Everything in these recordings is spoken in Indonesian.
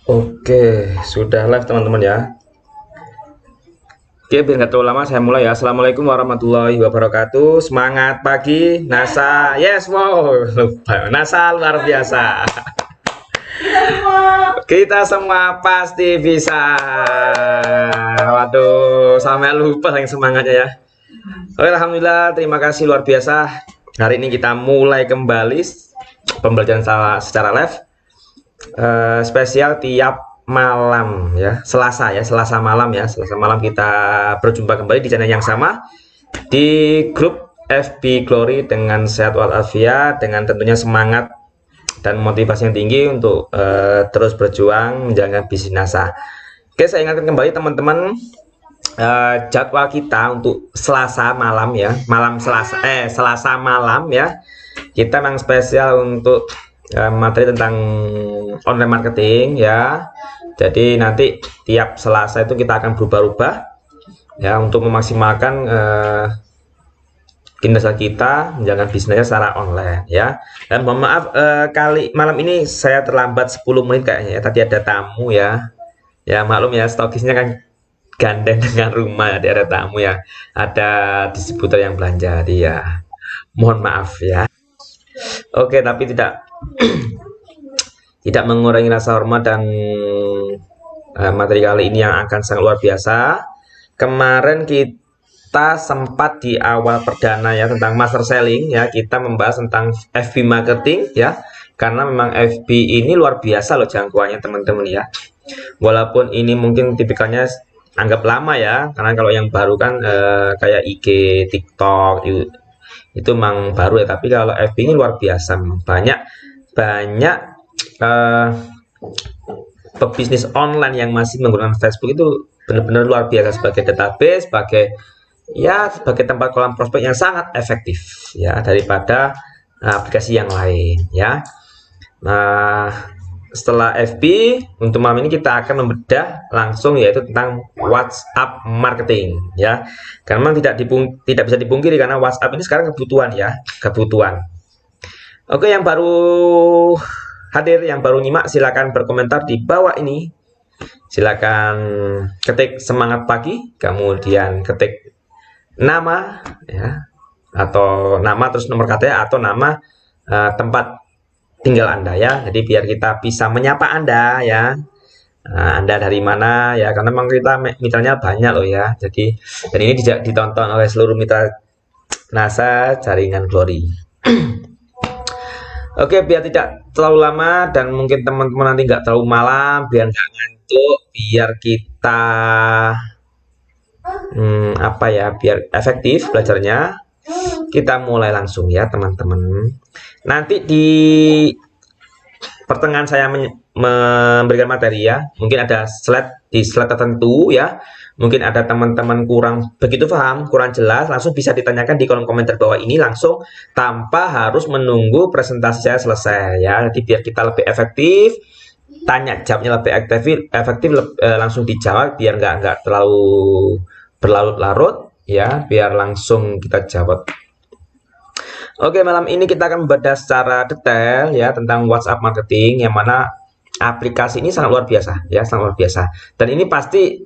Oke, sudah live teman-teman ya. Oke, biar nggak terlalu lama saya mulai ya. Assalamualaikum warahmatullahi wabarakatuh. Semangat pagi, NASA. Yes, wow, lupa. NASA luar biasa. Kita semua pasti bisa. Waduh, sampai lupa yang semangatnya ya. Oke, alhamdulillah, terima kasih luar biasa. Hari ini kita mulai kembali pembelajaran secara live. Spesial tiap malam ya, Selasa ya, Selasa malam ya, Selasa malam kita berjumpa kembali di channel yang sama di grup FB Glory dengan sehat walafiat, dengan tentunya semangat dan motivasi yang tinggi untuk terus berjuang menjalankan bisnis NASA. Oke, saya ingatkan kembali teman-teman, jadwal kita untuk Selasa malam ya, Selasa malam ya, kita memang spesial untuk materi tentang online marketing ya. Jadi nanti tiap Selasa itu kita akan berubah-ubah ya untuk memaksimalkan kinerja kita menjalankan bisnisnya secara online ya. Dan mohon maaf kali malam ini saya terlambat 10 menit kayaknya ya. Tadi ada tamu ya. Ya maklum ya, stokisnya kan gandeng dengan rumah, jadi ada tamu ya. Ada distributor yang belanja, jadi ya mohon maaf ya. Oke, tapi tidak tidak mengurangi rasa hormat dan materi kali ini yang akan sangat luar biasa. Kemarin kita sempat di awal perdana ya tentang master selling ya, kita membahas tentang FB marketing ya, karena memang FB ini luar biasa loh jangkauannya teman-teman ya. Walaupun ini mungkin tipikalnya anggap lama ya, karena kalau yang baru kan kayak IG, TikTok itu memang baru ya, tapi kalau FB ini luar biasa, banyak banyak pebisnis online yang masih menggunakan Facebook itu benar-benar luar biasa sebagai database, sebagai tempat kolam prospek yang sangat efektif ya daripada aplikasi yang lain ya. Nah, setelah FB untuk malam ini kita akan membedah langsung yaitu tentang WhatsApp marketing ya. Karena memang tidak bisa dipungkiri karena WhatsApp ini sekarang kebutuhan ya, kebutuhan. Oke, yang baru hadir, yang baru nyimak, silakan berkomentar di bawah ini. Silakan ketik semangat pagi, kemudian ketik nama ya, atau nama terus nomor KTP atau nama tempat tinggal Anda ya. Jadi biar kita bisa menyapa Anda ya. Anda dari mana ya, karena memang kita mitranya banyak loh ya. Jadi dan ini ditonton oleh seluruh mitra NASA jaringan Glory. Oke, biar tidak terlalu lama dan mungkin teman-teman nanti nggak terlalu malam, biar nggak ngantuk, biar kita biar efektif belajarnya, kita mulai langsung ya teman-teman. Nanti di pertengahan saya memberikan materi ya, mungkin ada di slide tertentu ya, mungkin ada teman-teman kurang begitu paham, kurang jelas, langsung bisa ditanyakan di kolom komentar bawah ini langsung tanpa harus menunggu presentasi saya selesai ya. Nanti biar kita lebih efektif, tanya jawabnya lebih efektif, langsung dijawab biar nggak terlalu berlarut-larut ya, biar langsung kita jawab. Oke, malam ini kita akan membahas secara detail ya tentang WhatsApp marketing, yang mana aplikasi ini sangat luar biasa ya, sangat luar biasa. Dan ini pasti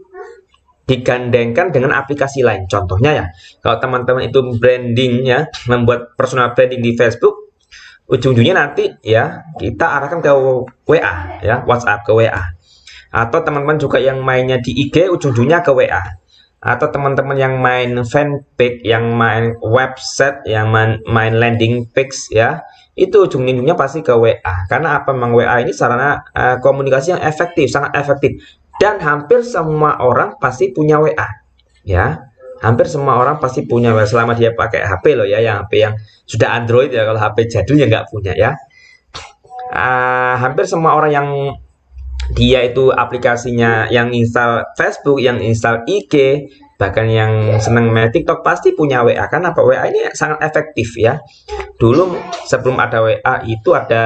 digandengkan dengan aplikasi lain. Contohnya ya, kalau teman-teman itu branding ya, membuat personal branding di Facebook, ujung-ujungnya nanti ya kita arahkan ke WA ya, WhatsApp ke WA. Atau teman-teman juga yang mainnya di IG, ujung-ujungnya ke WA. Atau teman-teman yang main fanpage, yang main website, yang main landing page ya, itu ujung-ujungnya pasti ke WA. Karena apa? Memang WA ini sarana komunikasi yang efektif, sangat efektif. Dan hampir semua orang pasti punya WA ya. Hampir semua orang pasti punya WA selama dia pakai HP loh ya, yang HP yang sudah Android ya. Kalau HP jadul ya nggak punya ya. Hampir semua orang yang dia itu aplikasinya yang install Facebook, yang install IG, bahkan yang seneng main TikTok pasti punya WA. Kan apa? WA ini sangat efektif ya. Dulu sebelum ada WA itu ada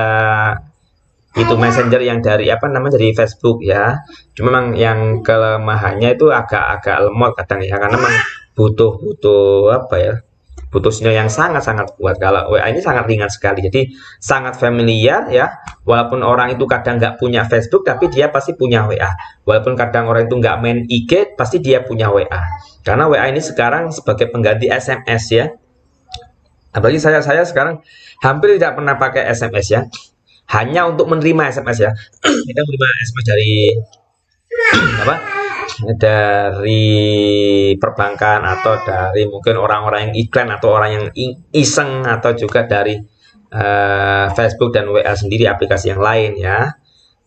itu messenger yang dari dari Facebook ya. Cuma memang yang kelemahannya itu agak lemot kadang ya, karena memang butuh butuh sinyal yang sangat-sangat kuat. Kalau WA ini sangat ringan sekali, jadi sangat familiar ya. Walaupun orang itu kadang nggak punya Facebook, tapi dia pasti punya WA. Walaupun kadang orang itu nggak main IG, pasti dia punya WA. Karena WA ini sekarang sebagai pengganti SMS ya. Apalagi saya sekarang hampir tidak pernah pakai SMS ya. Hanya untuk menerima SMS ya. Kita menerima SMS dari apa? Dari perbankan atau dari mungkin orang-orang yang iklan atau orang yang iseng atau juga dari Facebook dan WA sendiri aplikasi yang lain ya.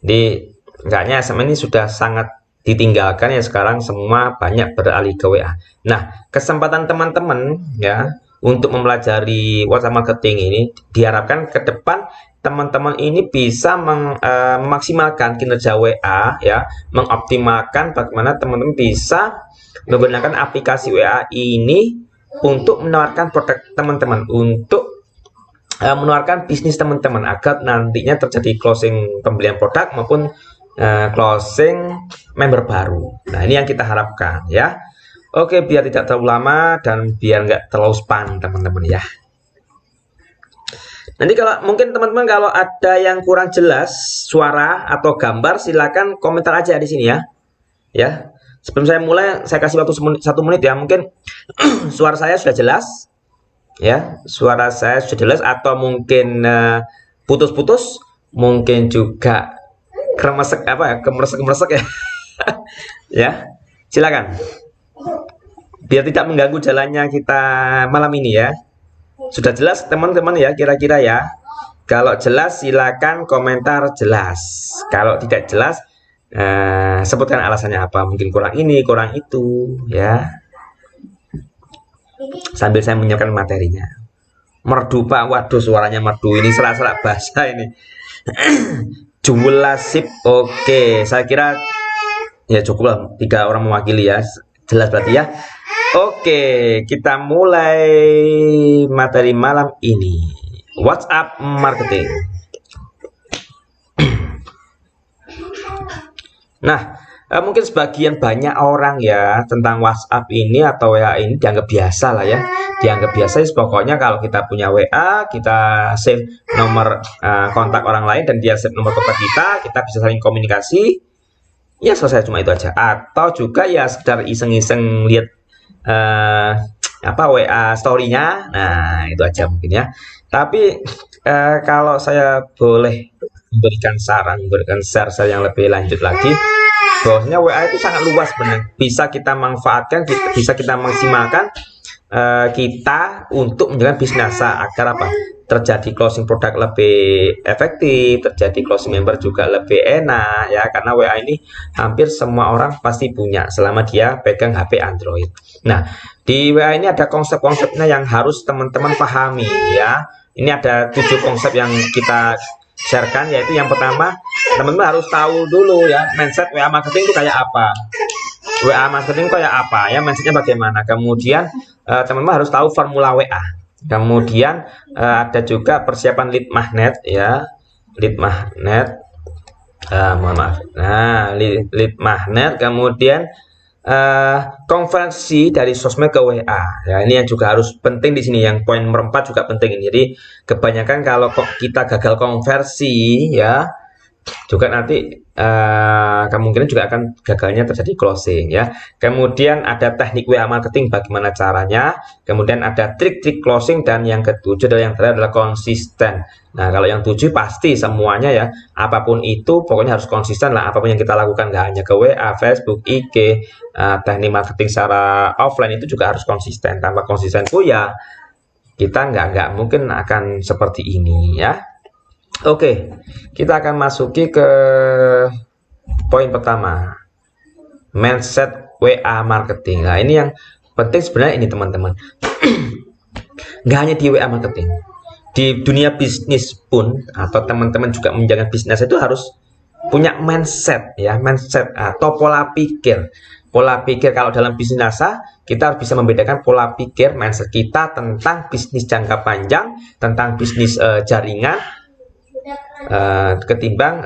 Di enggaknya SMS ini sudah sangat ditinggalkan ya, sekarang semua banyak beralih ke WA. Nah, kesempatan teman-teman ya untuk mempelajari WhatsApp marketing ini diharapkan ke depan teman-teman ini bisa memaksimalkan kinerja WA ya, mengoptimalkan bagaimana teman-teman bisa menggunakan aplikasi WA ini untuk menawarkan produk teman-teman, untuk menawarkan bisnis teman-teman agar nantinya terjadi closing pembelian produk maupun closing member baru. Nah, ini yang kita harapkan ya. Oke, biar tidak terlalu lama dan biar nggak terlalu spam teman-teman ya. Nanti kalau mungkin teman-teman kalau ada yang kurang jelas suara atau gambar, silakan komentar aja di sini ya. Ya, sebelum saya mulai, saya kasih waktu 1 menit ya. Mungkin suara saya sudah jelas, ya. Suara saya sudah jelas atau mungkin putus-putus, mungkin juga kemeresek kemeresek ya. Ya, silakan. Biar tidak mengganggu jalannya kita malam ini ya. Sudah jelas teman-teman ya kira-kira ya. Kalau jelas silakan komentar jelas. Kalau tidak jelas sebutkan alasannya apa. Mungkin kurang ini, kurang itu ya. Sambil saya menyiapkan materinya. Merdu Pak, waduh suaranya merdu. Ini serak-serak bahasa ini. Julasip, oke. Saya kira ya cukup lah 3 orang mewakili ya. Jelas berarti ya. Oke, kita mulai materi malam ini. WhatsApp marketing. Nah, mungkin sebagian banyak orang ya tentang WhatsApp ini atau WA ini dianggap biasa lah ya. Dianggap biasa, pokoknya kalau kita punya WA, kita save nomor kontak orang lain dan dia save nomor kontak kita bisa saling komunikasi. Ya selesai, cuma itu aja. Atau juga ya sekedar iseng-iseng lihat WA story-nya. Nah, itu aja mungkin ya. Tapi kalau saya boleh memberikan saran, memberikan share yang lebih lanjut lagi, bahwasanya WA itu sangat luas benar. Bisa kita manfaatkan, bisa kita maksimalkan kita untuk menjalankan bisnis agar apa? Terjadi closing produk lebih efektif, terjadi closing member juga lebih enak ya, karena WA ini hampir semua orang pasti punya selama dia pegang HP Android. Nah, di WA ini ada konsep-konsepnya yang harus teman-teman pahami ya. Ini ada 7 konsep yang kita sharekan, yaitu yang pertama, teman-teman harus tahu dulu ya mindset WA marketing itu kayak apa. WA marketing kayak apa ya, mindsetnya bagaimana. Kemudian teman-teman harus tahu formula WA. Kemudian ada juga persiapan lead magnet ya, lead magnet, mohon maaf. Nah, lead magnet, kemudian konversi dari sosmed ke WA. Ya, ini yang juga harus penting di sini. Yang poin nomor 4 juga penting ini. Jadi kebanyakan kalau kita gagal konversi ya, juga nanti kemungkinan juga akan gagalnya terjadi closing ya. Kemudian ada teknik WA marketing, bagaimana caranya. Kemudian ada trik-trik closing, dan yang ketujuh adalah yang terakhir adalah konsisten. Nah, kalau yang 7 pasti semuanya ya, apapun itu pokoknya harus konsisten lah. Apapun yang kita lakukan, nggak hanya ke WA, Facebook, IG, teknik marketing secara offline itu juga harus konsisten. Tanpa konsisten pun ya kita nggak mungkin akan seperti ini ya. Oke, kita akan masuki ke poin pertama, mindset WA marketing. Nah, ini yang penting sebenarnya ini teman-teman. Nggak hanya di WA marketing, di dunia bisnis pun, atau teman-teman juga menjalankan bisnis itu harus punya mindset ya, mindset atau pola pikir. Pola pikir kalau dalam bisnis NASA, kita harus bisa membedakan pola pikir mindset kita tentang bisnis jangka panjang, tentang bisnis jaringan, ketimbang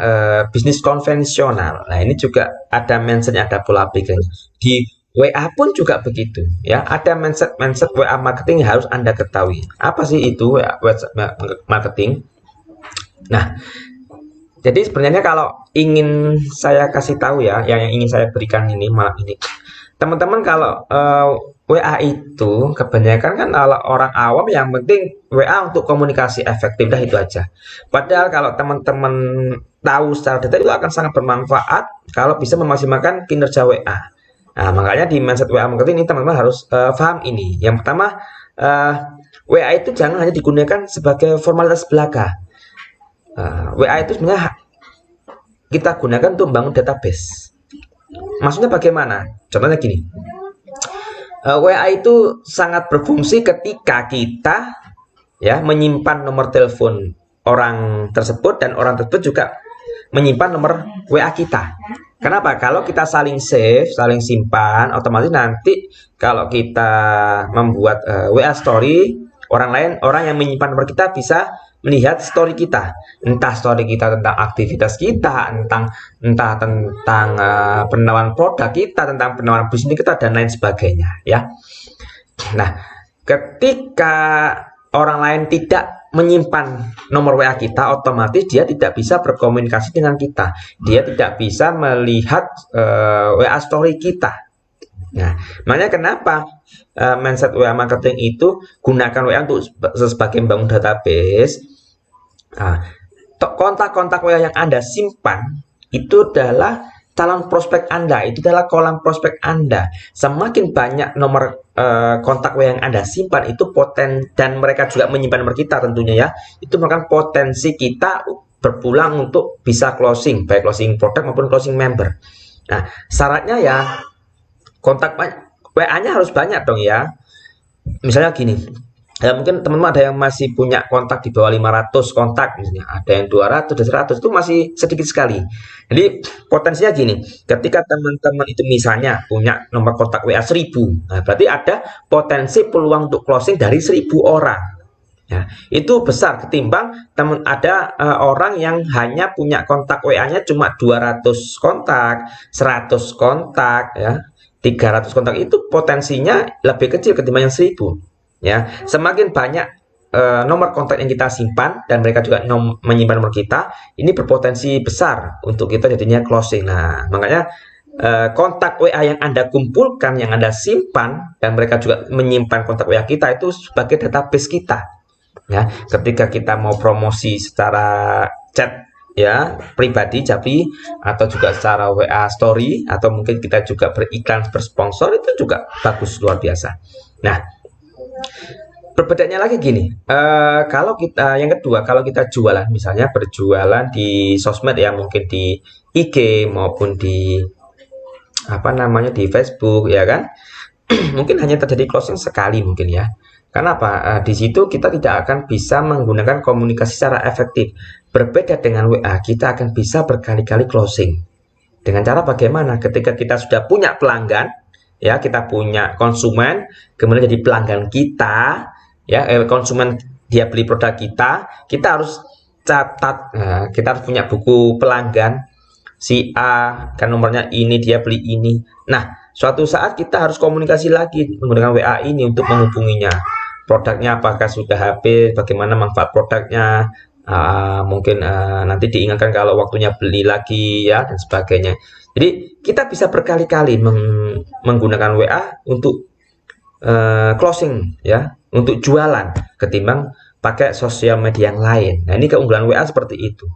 bisnis konvensional. Nah, ini juga ada mindsetnya, ada pola pikirnya. Di WA pun juga begitu ya. Ada mindset WA marketing yang harus Anda ketahui. Apa sih itu WA marketing? Nah, jadi sebenarnya kalau ingin saya kasih tahu ya, yang ingin saya berikan ini malam ini, teman-teman kalau WA itu kebanyakan kan kalau orang awam yang penting WA untuk komunikasi efektif, dah itu aja. Padahal kalau teman-teman tahu secara detail itu akan sangat bermanfaat kalau bisa memaksimalkan kinerja WA. Nah, makanya di mindset WA marketing ini teman-teman harus paham ini. Yang pertama, WA itu jangan hanya digunakan sebagai formalitas belaka. WA itu sebenarnya kita gunakan untuk membangun database. Maksudnya bagaimana? Contohnya gini, WA itu sangat berfungsi ketika kita ya menyimpan nomor telepon orang tersebut dan orang tersebut juga menyimpan nomor WA kita. Kenapa? Kalau kita saling save, saling simpan, otomatis nanti kalau kita membuat WA story, orang yang menyimpan nomor kita bisa melihat story kita, entah story kita tentang aktivitas kita, entah tentang penawaran produk kita, tentang penawaran bisnis kita dan lain sebagainya ya. Nah, ketika orang lain tidak menyimpan nomor WA kita, otomatis dia tidak bisa berkomunikasi dengan kita. Dia tidak bisa melihat WA story kita. Nah, makanya kenapa mindset WA marketing itu gunakan WA untuk sebagai membangun database. Kontak-kontak WA yang Anda simpan itu adalah calon prospek Anda, itu adalah kolam prospek Anda. Semakin banyak nomor kontak WA yang Anda simpan, itu dan mereka juga menyimpan nomor kita tentunya ya, itu merupakan potensi kita berpulang untuk bisa closing, baik closing produk maupun closing member. Nah, syaratnya ya kontak WA-nya harus banyak dong ya. Misalnya gini, ya mungkin teman-teman ada yang masih punya kontak di bawah 500 kontak, misalnya ada yang 200 dan 100, itu masih sedikit sekali. Jadi potensinya gini, ketika teman-teman itu misalnya punya nomor kontak WA 1000, nah berarti ada potensi peluang untuk closing dari 1000 orang. Ya, itu besar ketimbang ada orang yang hanya punya kontak WA-nya cuma 200 kontak, 100 kontak ya. 300 kontak itu potensinya lebih kecil ketimbang yang 1000. Ya, semakin banyak nomor kontak yang kita simpan dan mereka juga menyimpan nomor kita, ini berpotensi besar untuk kita jadinya closing. Nah, makanya kontak WA yang Anda kumpulkan, yang Anda simpan dan mereka juga menyimpan kontak WA kita itu sebagai database kita. Ya, ketika kita mau promosi secara chat ya pribadi Japri atau juga secara WA story atau mungkin kita juga beriklan bersponsor, itu juga bagus luar biasa. Nah, perbedaannya lagi gini, kalau kita yang kedua, kalau kita jualan misalnya berjualan di sosmed ya, mungkin di IG maupun di di Facebook ya kan, mungkin hanya terjadi closing sekali mungkin ya. Kenapa? Di situ kita tidak akan bisa menggunakan komunikasi secara efektif. Berbeda dengan WA, kita akan bisa berkali-kali closing. Dengan cara bagaimana? Ketika kita sudah punya pelanggan, ya kita punya konsumen, kemudian jadi pelanggan kita, ya konsumen dia beli produk kita harus catat. Kita harus punya buku pelanggan. Si A kan nomornya ini, dia beli ini. Nah, suatu saat kita harus komunikasi lagi menggunakan WA ini untuk menghubunginya. Produknya apakah sudah habis, bagaimana manfaat produknya, mungkin nanti diingatkan kalau waktunya beli lagi ya dan sebagainya. Jadi kita bisa berkali-kali menggunakan WA untuk closing ya, untuk jualan ketimbang pakai sosial media yang lain. Nah, ini keunggulan WA seperti itu.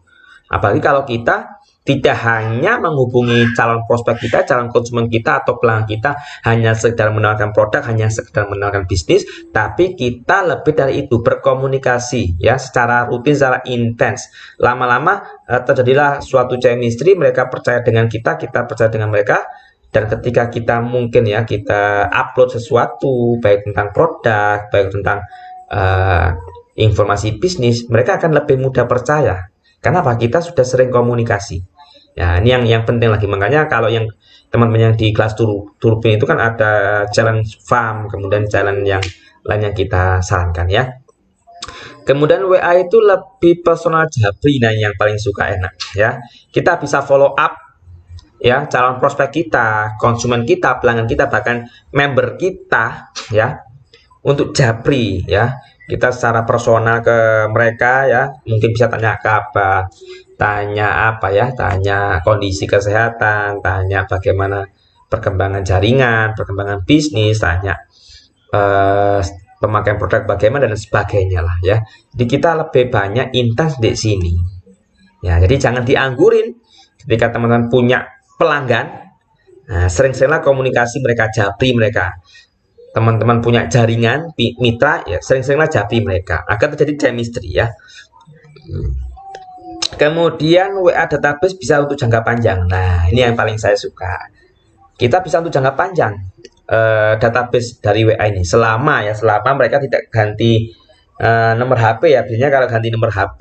Apalagi kalau kita tidak hanya menghubungi calon prospek kita, calon konsumen kita atau pelanggan kita hanya sekedar menawarkan produk, hanya sekedar menawarkan bisnis, tapi kita lebih dari itu berkomunikasi ya secara rutin, secara intens. Lama-lama terjadilah suatu chemistry, mereka percaya dengan kita percaya dengan mereka. Dan ketika kita mungkin ya kita upload sesuatu baik tentang produk, baik tentang informasi bisnis, mereka akan lebih mudah percaya. Kenapa? Kita sudah sering komunikasi. Ya, ini yang penting lagi. Makanya kalau yang teman-teman yang di kelas Turbin itu kan ada challenge farm, kemudian challenge yang lain yang kita sarankan ya. Kemudian WA itu lebih personal Japri, nah yang paling suka enak ya. Kita bisa follow up ya, calon prospek kita, konsumen kita, pelanggan kita, bahkan member kita, ya, untuk japri, ya, kita secara personal ke mereka, ya, mungkin bisa tanya kabar, tanya apa ya, tanya kondisi kesehatan, tanya bagaimana perkembangan jaringan, perkembangan bisnis, tanya eh, pemakaian produk bagaimana dan sebagainya lah, ya. Jadi kita lebih banyak intens di sini, ya. Jadi jangan dianggurin ketika teman-teman punya pelanggan. Nah, sering-seringlah komunikasi mereka, japri mereka. Teman-teman punya jaringan mitra, ya, sering-seringlah japri mereka agar terjadi chemistry, ya. Kemudian WA database bisa untuk jangka panjang. Nah, ini yang paling saya suka. Kita bisa untuk jangka panjang database dari WA ini selama mereka tidak ganti nomor HP, ya. Biasanya kalau ganti nomor HP,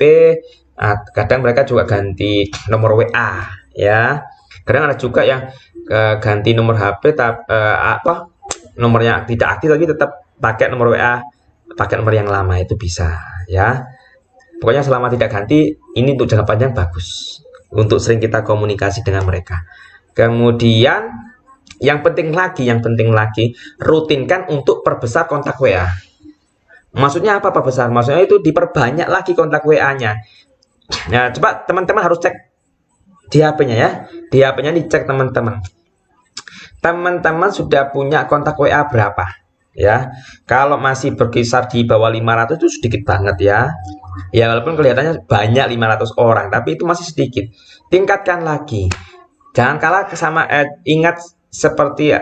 kadang mereka juga ganti nomor WA, ya. Kadang ada juga yang ganti nomor HP nomornya tidak aktif tapi tetap pakai nomor WA, pakai nomor yang lama, itu bisa, ya. Pokoknya selama tidak ganti, ini untuk jangka panjang bagus untuk sering kita komunikasi dengan mereka. Kemudian yang penting lagi, rutinkan untuk perbesar kontak WA. Maksudnya apa perbesar? Maksudnya itu diperbanyak lagi kontak WA-nya. Nah, coba teman-teman harus cek di HP-nya, ya. Di HP-nya dicek teman-teman. Teman-teman sudah punya kontak WA berapa, ya? Kalau masih berkisar di bawah 500 itu sedikit banget, ya. Ya, walaupun kelihatannya banyak 500 orang, tapi itu masih sedikit. Tingkatkan lagi. Jangan kalah sama ingat seperti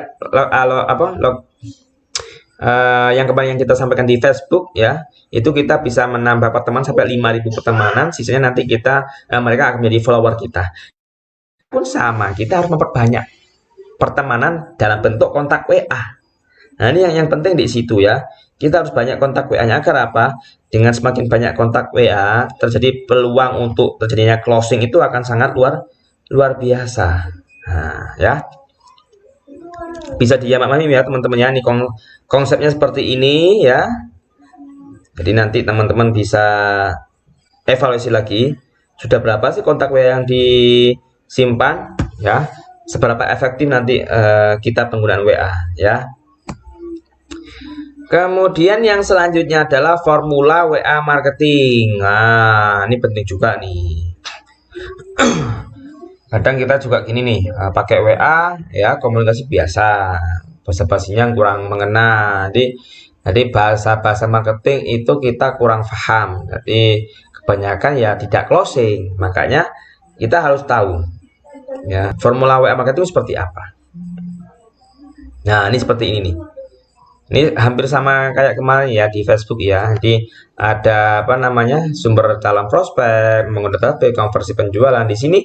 yang kemarin yang kita sampaikan di Facebook, ya. Itu kita bisa menambah pertemanan sampai 5.000 pertemanan, sisanya nanti mereka akan menjadi follower kita. Pun sama, kita harus memperbanyak pertemanan dalam bentuk kontak WA. Nah, ini yang penting di situ, ya. Kita harus banyak kontak WA-nya agar apa? Dengan semakin banyak kontak WA, terjadi peluang untuk terjadinya closing itu akan sangat luar biasa. Nah, ya. Bisa dipahami, ya, teman-teman, ya. Ini konsepnya seperti ini, ya. Jadi nanti teman-teman bisa evaluasi lagi, sudah berapa sih kontak WA yang disimpan, ya. Seberapa efektif nanti kita penggunaan WA, ya. Kemudian yang selanjutnya adalah formula WA marketing. Nah, ini penting juga nih. Kadang kita juga gini nih, pakai WA, ya, komunikasi biasa, basa-basinya kurang mengena. Jadi bahasa-bahasa marketing itu kita kurang paham. Jadi kebanyakan ya tidak closing. Makanya kita harus tahu, ya, formula WA marketing seperti apa. Nah, ini seperti ini nih. Ini hampir sama kayak kemarin, ya, di Facebook, ya. Jadi ada sumber calon prospek, menggunakan database, konversi penjualan. Di sini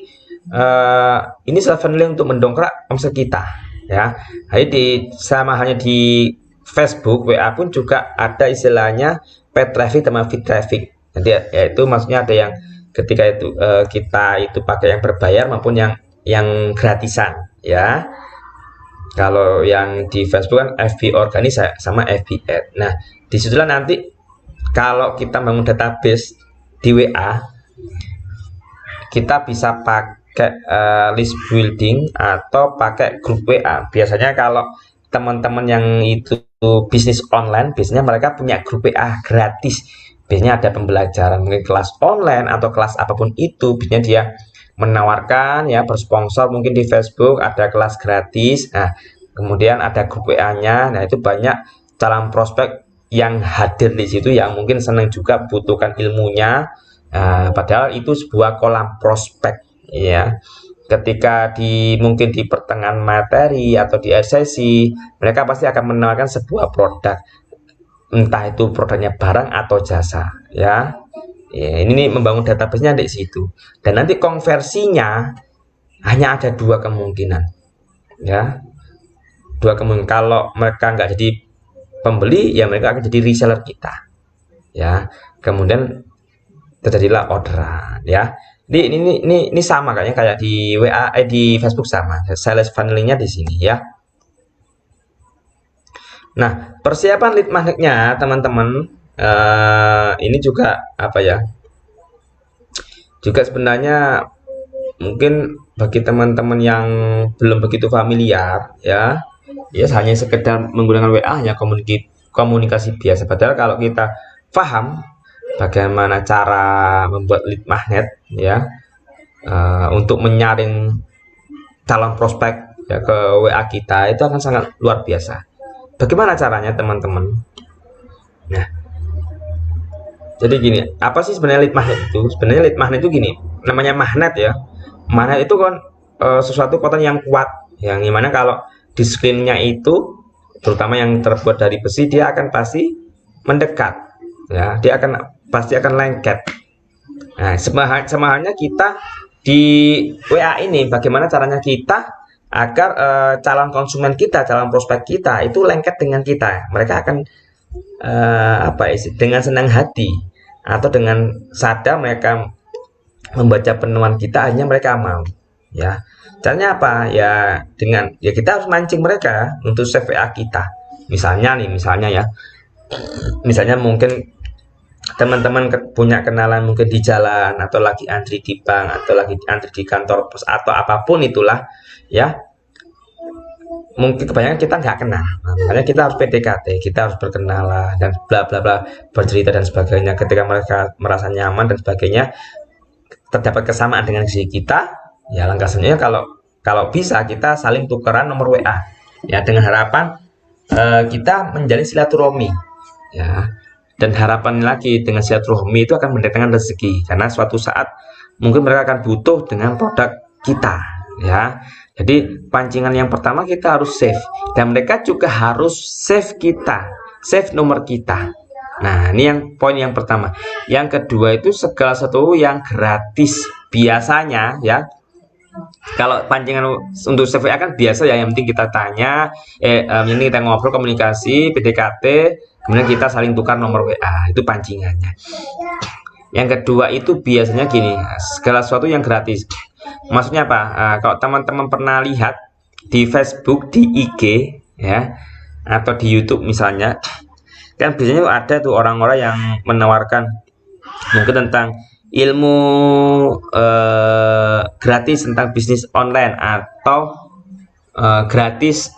ini self-funnel untuk mendongkrak omset kita, ya. Jadi sama halnya di Facebook, WA pun juga ada istilahnya paid traffic sama feed traffic. Jadi yaitu maksudnya ada yang ketika itu kita itu pakai yang berbayar maupun yang gratisan, ya. Kalau yang di Facebook kan FB organis sama FB ad. Nah, disitulah nanti kalau kita bangun database di WA, kita bisa pakai list building atau pakai grup WA. Biasanya kalau teman-teman yang itu bisnis online, biasanya mereka punya grup WA gratis. Biasanya ada pembelajaran, mungkin kelas online atau kelas apapun itu, biasanya dia menawarkan, ya, bersponsor mungkin di Facebook ada kelas gratis. Nah, kemudian ada grup WA-nya. Nah, itu banyak calon prospek yang hadir di situ yang mungkin senang juga butuhkan ilmunya. Padahal itu sebuah kolam prospek, ya. Ketika mungkin di pertengahan materi atau di sesi, mereka pasti akan menawarkan sebuah produk, entah itu produknya barang atau jasa, ya. Ya, ini membangun database-nya di situ. Dan nanti konversinya hanya ada dua kemungkinan, ya. Dua kemungkinan. Kalau mereka nggak jadi pembeli, ya mereka akan jadi reseller kita, ya. Kemudian terjadilah orderan, ya. Ini sama kayaknya kayak di WA, di Facebook sama. Sales funnelingnya di sini, ya. Nah, persiapan lead magnetnya, teman-teman, ini juga apa ya? Juga sebenarnya mungkin bagi teman-teman yang belum begitu familiar ya, ya hanya sekedar menggunakan WA hanya komunikasi biasa. Padahal kalau kita paham bagaimana cara membuat lead magnet ya, untuk menyaring calon prospek ya ke WA kita itu akan sangat luar biasa. Bagaimana caranya teman-teman? Nah, jadi gini, apa sih sebenarnya lead magnet itu? Sebenarnya lead magnet itu gini, namanya magnet ya. Magnet itu kan sesuatu kekuatan yang kuat, yang gimana kalau di screen-nya itu, terutama yang terbuat dari besi, dia akan pasti mendekat, ya, dia akan pasti akan lengket. Nah, sama halnya kita di WA ini, bagaimana caranya kita agar calon konsumen kita, calon prospek kita itu lengket dengan kita. Mereka akan apa ya, dengan senang hati atau dengan sadar mereka membaca penuan kita, hanya mereka mau ya. Caranya apa ya, dengan ya kita harus mancing mereka untuk save WA kita. Misalnya ya, misalnya mungkin teman-teman punya kenalan mungkin di jalan, atau lagi antri di bank, atau lagi antri di kantor pos, atau apapun itulah ya, mungkin kebanyakan kita nggak kenal. Nah, makanya kita harus PDKT, kita harus berkenalan dan bla bla bla, bercerita dan sebagainya. Ketika mereka merasa nyaman dan sebagainya, terdapat kesamaan dengan diri kita, ya langkah selanjutnya kalau bisa kita saling tukeran nomor WA ya, dengan harapan kita menjalin silaturahmi ya. Dan harapan lagi, dengan silaturahmi itu akan mendatangkan rezeki, karena suatu saat mungkin mereka akan butuh dengan produk kita ya. Jadi pancingan yang pertama kita harus save, dan mereka juga harus save kita, save nomor kita. Nah, ini yang poin yang pertama. Yang kedua itu segala sesuatu yang gratis. Biasanya ya, kalau pancingan untuk save WA kan biasa ya, yang penting kita tanya, ini kita ngobrol, komunikasi, PDKT, kemudian kita saling tukar nomor WA, itu pancingannya. Yang kedua itu biasanya gini, segala sesuatu yang gratis. Maksudnya apa? Kalau teman-teman pernah lihat di Facebook, di IG ya, atau di YouTube misalnya, kan biasanya ada tuh orang-orang yang menawarkan mungkin tentang ilmu gratis tentang bisnis online, atau gratis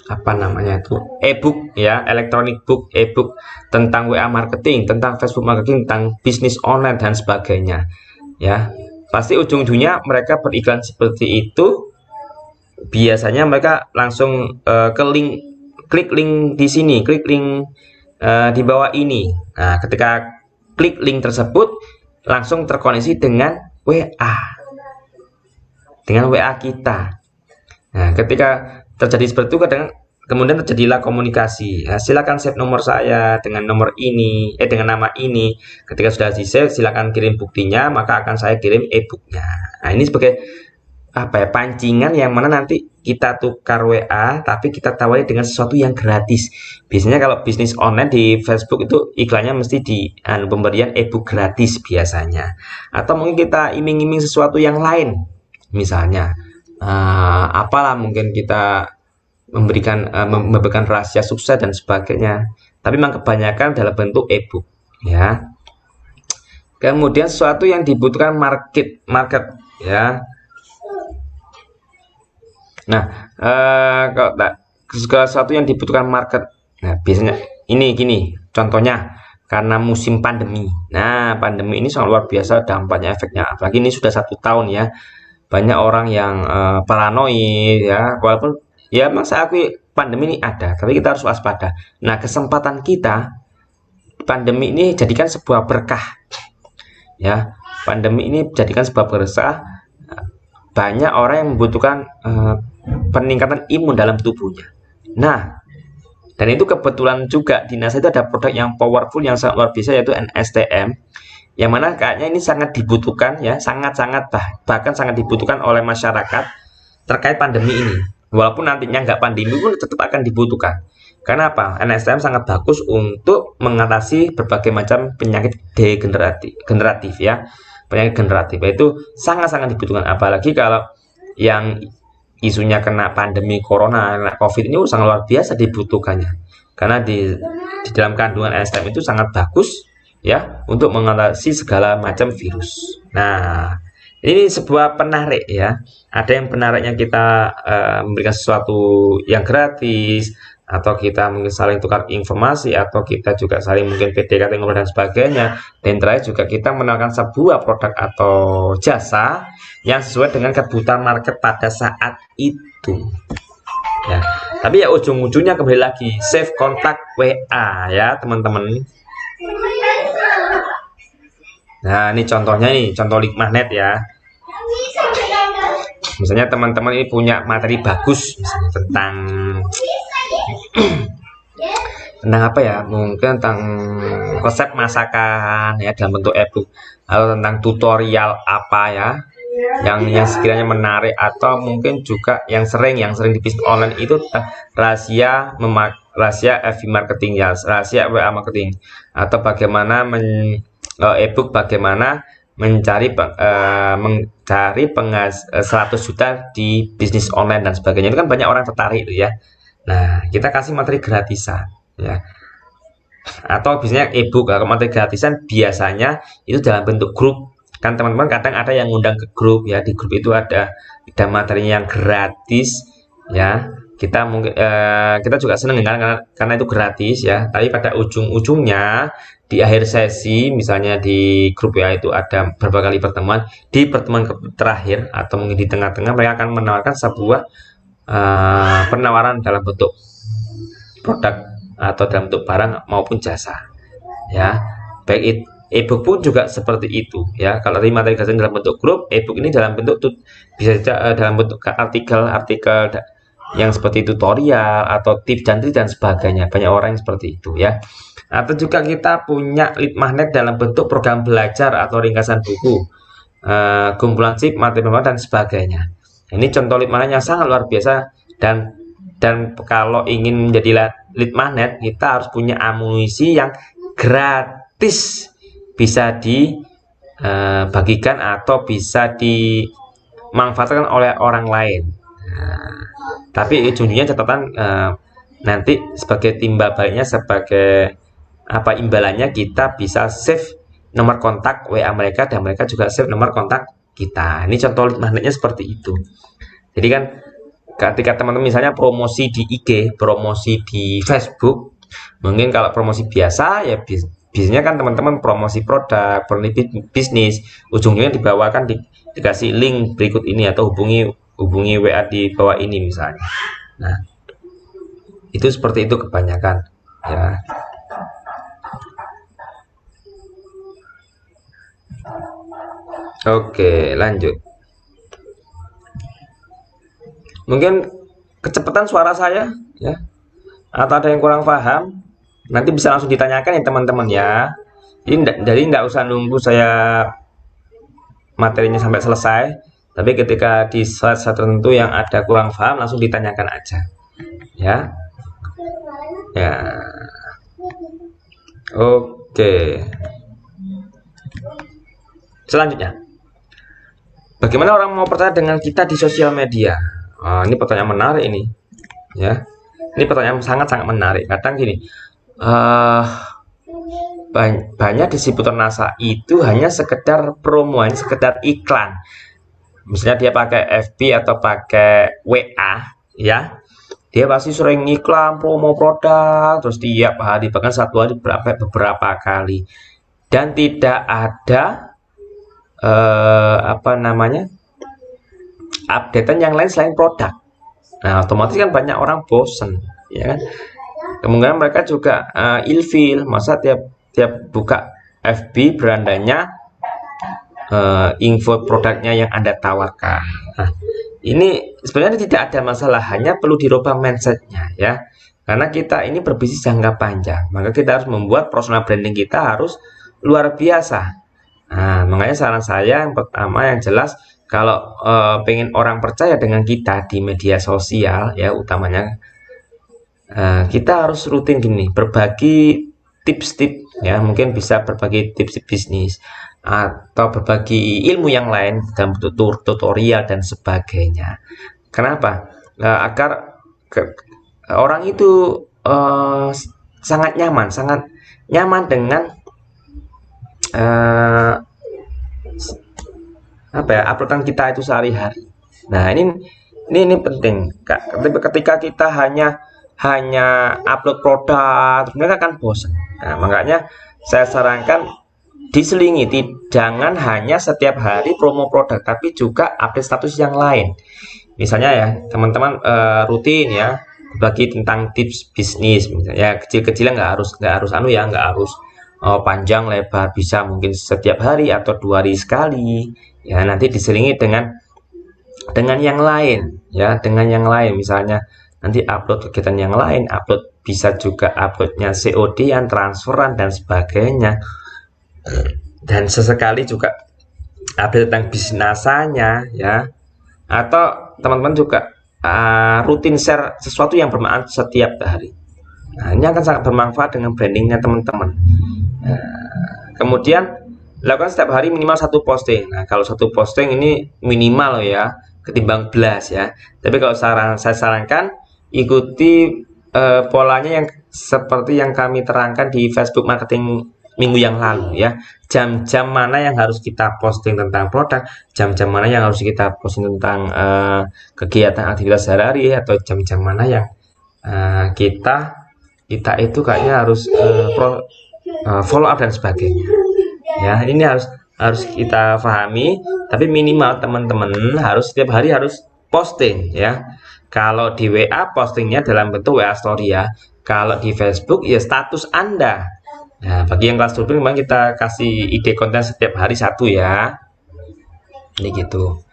apa namanya itu, e-book ya, electronic book, e-book tentang WA marketing, tentang Facebook marketing, tentang bisnis online dan sebagainya ya. Pasti ujung-ujungnya mereka beriklan seperti itu. Biasanya mereka langsung ke link, klik link di sini, klik link di bawah ini. Nah, ketika klik link tersebut langsung terkoneksi dengan WA, kita. Nah, ketika terjadi seperti itu, kemudian terjadilah komunikasi. Nah, silakan save nomor saya dengan nomor ini, dengan nama ini. Ketika sudah di save, silakan kirim buktinya, maka akan saya kirim e-booknya. Nah, ini sebagai apa ya, pancingan yang mana nanti kita tukar WA, tapi kita tawari dengan sesuatu yang gratis. Biasanya kalau bisnis online di Facebook itu iklannya mesti di pemberian e-book gratis biasanya. Atau mungkin kita iming-iming sesuatu yang lain, misalnya apalah, mungkin kita memberikan rahasia sukses dan sebagainya. Tapi memang kebanyakan dalam bentuk e-book ya. Kemudian sesuatu yang dibutuhkan market ya. Nah, kalau segala sesuatu yang dibutuhkan market. Nah, biasanya ini gini, contohnya karena musim pandemi. Nah, pandemi ini sangat luar biasa dampaknya, efeknya. Apalagi ini sudah 1 tahun ya. Banyak orang yang paranoid ya, walaupun ya masa aku pandemi ini ada, tapi kita harus waspada. Nah, kesempatan kita, pandemi ini jadikan sebuah berkah ya. Pandemi ini jadikan sebuah berkah. Banyak orang yang membutuhkan peningkatan imun dalam tubuhnya. Nah, dan itu kebetulan juga di NASA itu ada produk yang powerful, yang sangat luar biasa, yaitu NSTM, yang mana kayaknya ini sangat dibutuhkan ya, sangat-sangat bahkan sangat dibutuhkan oleh masyarakat terkait pandemi ini. Walaupun nantinya nggak pandemi pun tetap akan dibutuhkan. Karena apa? NSTM sangat bagus untuk mengatasi berbagai macam penyakit degeneratif ya. Penyakit generatif itu sangat-sangat dibutuhkan, apalagi kalau yang isunya kena pandemi corona, kena covid, ini sangat luar biasa dibutuhkannya, karena di dalam kandungan NSTM itu sangat bagus ya untuk mengatasi segala macam virus. Nah, Ini sebuah penarik ya. Ada yang penariknya kita memberikan sesuatu yang gratis, atau kita mungkin saling tukar informasi, atau kita juga saling mungkin PDKT ngobrol dan sebagainya. Dan terakhir juga kita menawarkan sebuah produk atau jasa yang sesuai dengan kebutuhan market pada saat itu. Ya. Tapi ya ujung-ujungnya kembali lagi save kontak WA ya teman-teman. Nah, ini contohnya nih, contoh link magnet ya. Misalnya teman-teman ini punya materi bagus misalnya tentang apa ya? Mungkin tentang resep masakan ya dalam bentuk ebook, atau tentang tutorial apa ya yang sekiranya menarik, atau mungkin juga yang sering di bisnis online itu rahasia FB marketing ya, rahasia WA marketing, atau bagaimana ebook bagaimana mencari 100 juta di bisnis online dan sebagainya. Itu kan banyak orang tertarik itu ya. Nah, kita kasih materi gratisan ya. Atau biasanya ebook atau materi gratisan biasanya itu dalam bentuk grup. Kan teman-teman kadang ada yang ngundang ke grup ya, di grup itu ada materinya yang gratis ya. Kita mungkin kita juga seneng karena itu gratis ya. Tapi pada ujung-ujungnya di akhir sesi misalnya di grup ya itu ada beberapa kali pertemuan, di pertemuan terakhir atau mungkin di tengah-tengah mereka akan menawarkan sebuah penawaran dalam bentuk produk atau dalam bentuk barang maupun jasa ya. Baik ebook pun juga seperti itu ya. Kalau tadi materi gratisan dalam bentuk grup, ebook ini dalam bentuk bisa saja dalam bentuk artikel yang seperti tutorial atau tips dan trik dan sebagainya. Banyak orang yang seperti itu ya. Atau juga kita punya lead magnet dalam bentuk program belajar atau ringkasan buku, kumpulan sip, materi dan sebagainya. Ini contoh lead magnet yang sangat luar biasa, dan kalau ingin menjadi lead magnet kita harus punya amunisi yang gratis, bisa dibagikan atau bisa dimanfaatkan oleh orang lain. Tapi ujungnya catatan nanti sebagai timbal baliknya, sebagai imbalannya kita bisa save nomor kontak WA mereka dan mereka juga save nomor kontak kita. Ini contoh lead magnetnya seperti itu. Jadi kan ketika teman-teman misalnya promosi di IG, promosi di Facebook, mungkin kalau promosi biasa ya biasanya kan teman-teman promosi produk, promosi bisnis, ujungnya dibawakan dikasih link berikut ini atau hubungi WA di bawah ini misalnya. Nah, itu seperti itu kebanyakan ya. Oke, lanjut. Mungkin kecepatan suara saya ya, atau ada yang kurang paham, nanti bisa langsung ditanyakan ya teman-teman ya. Jadi tidak usah nunggu saya materinya sampai selesai, tapi ketika di slide tertentu yang ada kurang paham langsung ditanyakan aja ya. Ya. Oke. Selanjutnya, bagaimana orang mau percaya dengan kita di sosial media? Ini pertanyaan menarik ini, ya. Ini pertanyaan sangat-sangat menarik. Kadang gini, banyak distributor NASA itu hanya sekedar promoan, sekedar iklan. Misalnya dia pakai FB atau pakai WA, ya. Dia pasti sering iklan promo produk, terus tiap hari, bahkan satu hari beberapa kali, dan tidak ada updatean yang lain selain produk. Nah, otomatis kan banyak orang bosen, ya kan? Kemungkinan mereka juga ilfil, masa tiap buka FB berandanya info produknya yang Anda tawarkan. Nah, ini sebenarnya tidak ada masalah, hanya perlu dirubah mindsetnya ya. Karena kita ini berbisnis jangka panjang, maka kita harus membuat personal branding kita harus luar biasa. Nah, makanya saran saya yang pertama yang jelas, kalau pengen orang percaya dengan kita di media sosial ya, utamanya kita harus rutin gini, berbagi tips-tips ya, mungkin bisa berbagi tips bisnis atau berbagi ilmu yang lain dalam tutorial dan sebagainya. Kenapa? Agar orang itu sangat nyaman dengan apa ya, uploadan kita itu sehari-hari. Nah, ini penting. Ketika kita hanya upload produk, mereka akan bosan. Nah, makanya saya sarankan diselingi, jangan hanya setiap hari promo produk, tapi juga update status yang lain. Misalnya ya, teman-teman rutin ya bagi tentang tips bisnis, misalnya ya, kecil-kecilan, nggak harus panjang lebar, bisa mungkin setiap hari atau 2 hari sekali. Ya, nanti diselingi dengan yang lain ya, dengan yang lain, misalnya nanti upload kegiatan yang lain, bisa juga uploadnya COD yang transferan dan sebagainya, dan sesekali juga update tentang bisnisanya ya, atau teman-teman juga rutin share sesuatu yang bermanfaat setiap hari. Nah, ini akan sangat bermanfaat dengan brandingnya teman-teman. Kemudian lakukan setiap hari minimal 1 posting. Nah, kalau 1 posting ini minimal ya, ketimbang belas ya. Tapi kalau saya sarankan ikuti polanya yang seperti yang kami terangkan di Facebook Marketing minggu yang lalu ya. Jam-jam mana yang harus kita posting tentang produk, jam-jam mana yang harus kita posting tentang kegiatan aktivitas sehari-hari, atau jam-jam mana yang kita itu kayaknya harus follow up dan sebagainya. Ya, ini harus kita pahami, tapi minimal teman-teman harus setiap hari harus posting ya. Kalau di WA postingnya dalam bentuk WA story ya. Kalau di Facebook ya status Anda. Nah, bagi yang kelas 12 memang kita kasih ide konten setiap hari 1 ya. Ini gitu.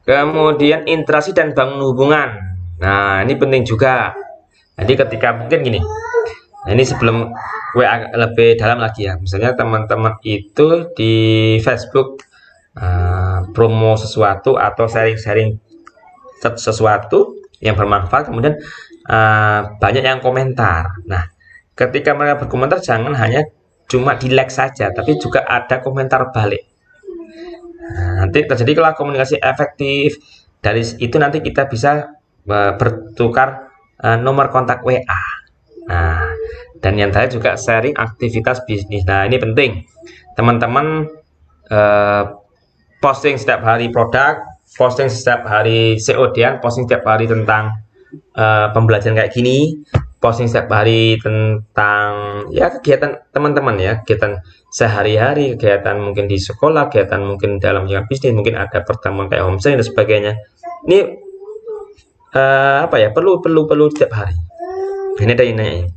Kemudian interaksi dan bangun hubungan. Nah, ini penting juga. Jadi ketika mungkin gini. Nah, ini sebelum WA lebih dalam lagi ya. Misalnya teman-teman itu di Facebook promo sesuatu atau sharing-sharing sesuatu yang bermanfaat, kemudian banyak yang komentar. Nah, ketika mereka berkomentar jangan hanya cuma di like saja, tapi juga ada komentar balik. Nah, nanti terjadilah komunikasi efektif. Dari itu nanti kita bisa bertukar nomor kontak WA. Nah, dan yang terakhir juga sharing aktivitas bisnis. Nah, ini penting. Teman-teman posting setiap hari produk, posting setiap hari COD-an, posting setiap hari tentang pembelajaran kayak gini, posting setiap hari tentang ya kegiatan teman-teman ya, kegiatan sehari-hari, kegiatan mungkin di sekolah, kegiatan mungkin dalam bisnis, mungkin ada pertemuan kayak homestay dan sebagainya. Ini apa ya, perlu setiap hari. Ini ada yang nanya,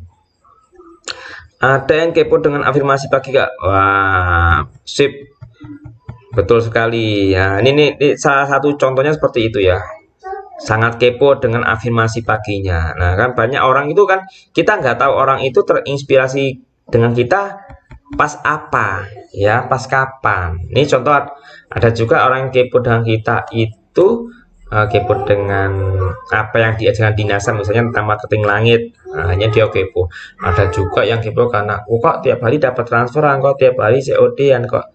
ada yang kepo dengan afirmasi pagi Kak? Wah, sip, betul sekali ya. Ini salah satu contohnya seperti itu ya, sangat kepo dengan afirmasi paginya. Nah, kan banyak orang itu kan, kita nggak tahu orang itu terinspirasi dengan kita pas apa ya, pas kapan. Ini contoh, ada juga orang yang kepo dengan kita itu kepo dengan apa yang diajarkan di NASA, misalnya tentang marketing langit. Nah, hanya dia kepo. Ada juga yang kepo karena kok tiap hari dapat transferan, kok tiap hari COD-an, kok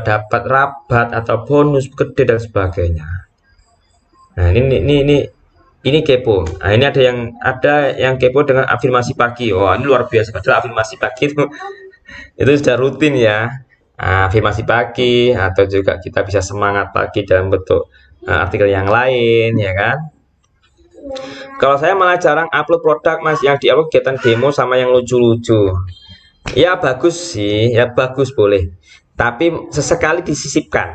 dapat rabat atau bonus gede dan sebagainya. Nah, ini kepo. Nah, ini ada yang kepo dengan afirmasi pagi. Wah, ini luar biasa. Padahal afirmasi pagi itu sudah rutin ya. Afirmasi pagi, atau juga kita bisa semangat pagi dalam bentuk artikel yang lain ya kan. Kalau saya malah jarang upload produk Mas, yang diupload kegiatan demo sama yang lucu-lucu. Ya bagus sih, ya bagus boleh. Tapi sesekali disisipkan.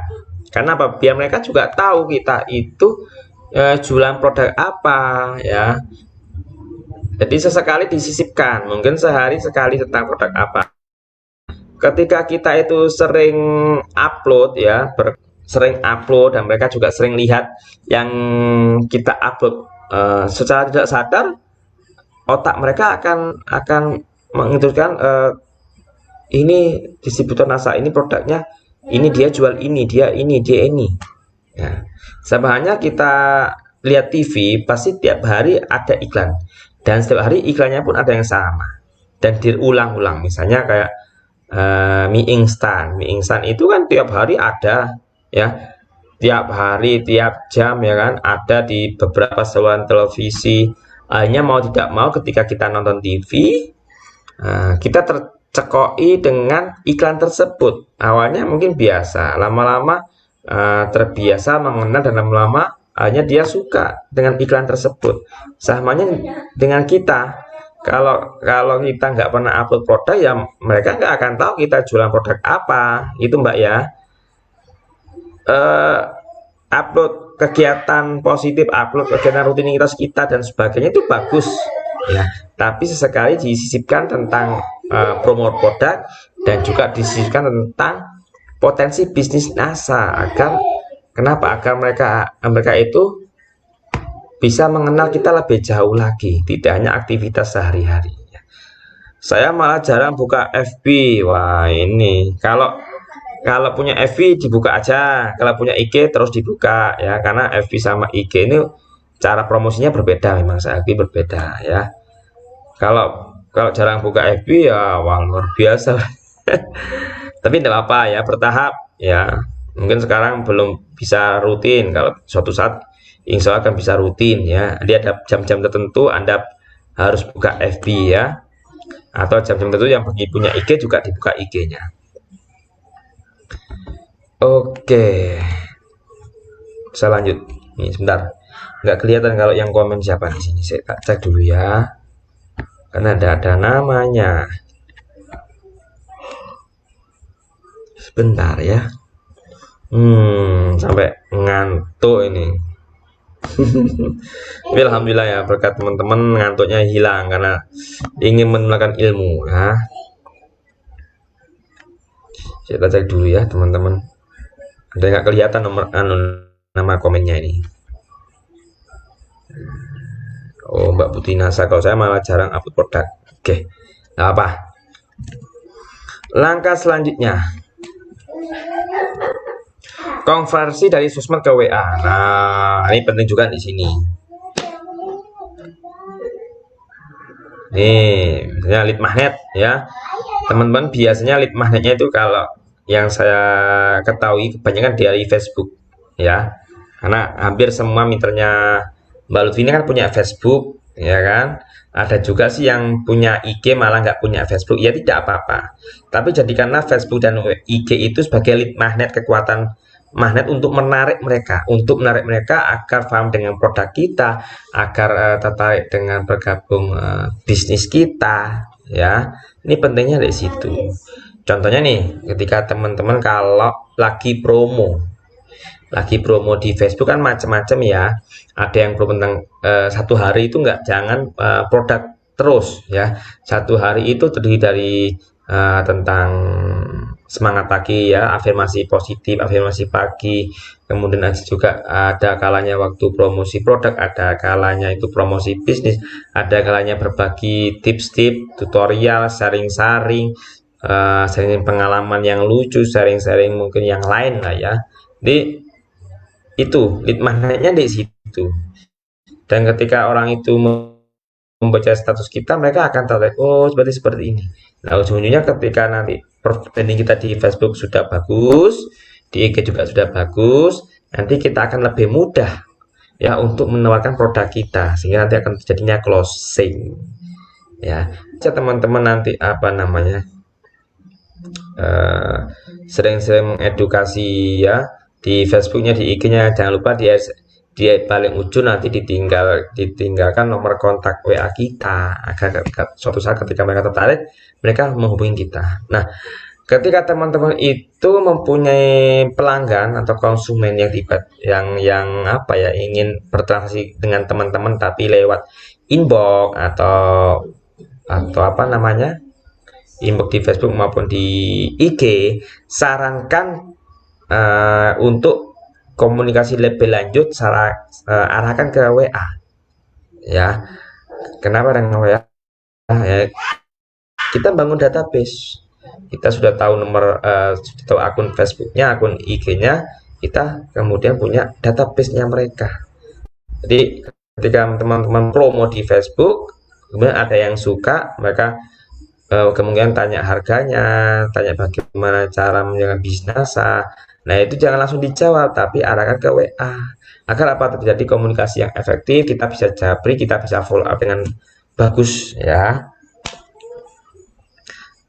Karena apa? Biar mereka juga tahu kita itu jualan produk apa ya. Jadi sesekali disisipkan, mungkin sehari sekali tentang produk apa. Ketika kita itu sering upload ya, sering upload, dan mereka juga sering lihat yang kita upload, secara tidak sadar otak mereka akan mengintipkan ini distributor NASA, ini produknya, ini dia jual ini, dia ini ya. Sebenarnya kita lihat TV pasti tiap hari ada iklan, dan setiap hari iklannya pun ada yang sama dan diulang-ulang. Misalnya kayak mie instan itu kan tiap hari ada ya, tiap hari, tiap jam ya kan, ada di beberapa saluran televisi. Akhirnya mau tidak mau ketika kita nonton TV, kita tercekoi dengan iklan tersebut. Awalnya mungkin biasa, lama-lama terbiasa mengenal dan lama-lama hanya dia suka dengan iklan tersebut. Samanya dengan kita, kalau kalau kita nggak pernah upload produk ya mereka nggak akan tahu kita jualan produk apa, itu Mbak ya. eh, Upload kegiatan positif, upload kegiatan rutinitas kita dan sebagainya itu bagus ya. Tapi sesekali disisipkan tentang promo produk dan juga disisipkan tentang potensi bisnis NASA agar kenapa? Agar mereka mereka itu bisa mengenal kita lebih jauh lagi, tidak hanya aktivitas sehari-hari. Saya malah jarang buka FB. Wah, ini kalau kalau punya FB dibuka aja, kalau punya IG terus dibuka ya, karena FB sama IG ini cara promosinya berbeda, memang saya akui berbeda ya. Kalau kalau jarang buka FB ya wah luar biasa. Tapi tidak apa ya, bertahap ya. Mungkin sekarang belum bisa rutin, kalau suatu saat insya Allah akan bisa rutin ya. Dia ada jam-jam tertentu Anda harus buka FB ya, atau jam-jam tertentu yang bagi punya IG juga dibuka IG-nya. Oke, saya lanjut. Nih sebentar, nggak kelihatan kalau yang komen siapa di sini. Saya cek dulu ya, karena ada namanya. Sebentar ya. Sampai ngantuk ini. Tapi alhamdulillah ya, berkat teman-teman ngantuknya hilang karena ingin menularkan ilmu ya. Kita cek dulu ya teman-teman. Ada nggak kelihatan nomor nama komennya ini? Oh, Mbak Putri Nasa, kalau saya malah jarang upload produk. Oke, nggak apa. Langkah selanjutnya, konversi dari sosmed ke WA. Nah, ini penting juga di sini. Nih, misalnya lead magnet ya. Teman-teman biasanya lead magnetnya itu kalau yang saya ketahui kebanyakan dari Facebook ya. Karena hampir semua miternya Mbak Lutfi ini kan punya Facebook ya kan. Ada juga sih yang punya IG malah nggak punya Facebook, ya tidak apa-apa. Tapi jadikanlah Facebook dan IG itu sebagai lead magnet, kekuatan magnet untuk menarik mereka agar paham dengan produk kita, agar tertarik dengan bergabung bisnis kita ya. Ini pentingnya dari situ. Contohnya nih, ketika teman-teman kalau lagi promo di Facebook kan macam-macam ya. Ada yang promo tentang satu hari itu nggak, jangan produk terus ya. Satu hari itu terdiri dari tentang semangat pagi ya, afirmasi positif, afirmasi pagi. Kemudian juga ada kalanya waktu promosi produk, ada kalanya itu promosi bisnis, ada kalanya berbagi tips-tips, tutorial, sharing-sharing, sharing pengalaman yang lucu, sharing-sharing mungkin yang lain lah ya. Jadi itu lead magnetnya di situ. Dan ketika orang itu membaca status kita, mereka akan tertarik, oh seperti ini. Nah, ujung-ujungnya ketika nanti branding kita di Facebook sudah bagus, di IG juga sudah bagus, nanti kita akan lebih mudah ya untuk menawarkan produk kita, sehingga nanti akan terjadinya closing ya. Teman-teman nanti apa namanya, sering-sering mengedukasi ya di Facebooknya, di IG-nya. Jangan lupa di paling ujung nanti ditinggalkan nomor kontak WA kita agar suatu saat ketika mereka tertarik, mereka menghubungi kita. Nah, ketika teman-teman itu mempunyai pelanggan atau konsumen yang apa ya, ingin bertransaksi dengan teman-teman tapi lewat inbox atau apa namanya, inbox di Facebook maupun di IG, sarankan untuk komunikasi lebih lanjut, arahkan ke WA ya. Kenapa dengan WA ya? Kita bangun database, kita sudah tahu nomor sudah tahu akun Facebooknya, akun IG-nya, kita kemudian punya database-nya mereka. Jadi ketika teman-teman promo di Facebook, kemudian ada yang suka, mereka kemungkinan tanya harganya, tanya bagaimana cara menjalankan bisnis. Nah, itu jangan langsung dijawab, tapi arahkan ke WA. Agar apa, terjadi komunikasi yang efektif, kita bisa japri, kita bisa follow up dengan bagus ya.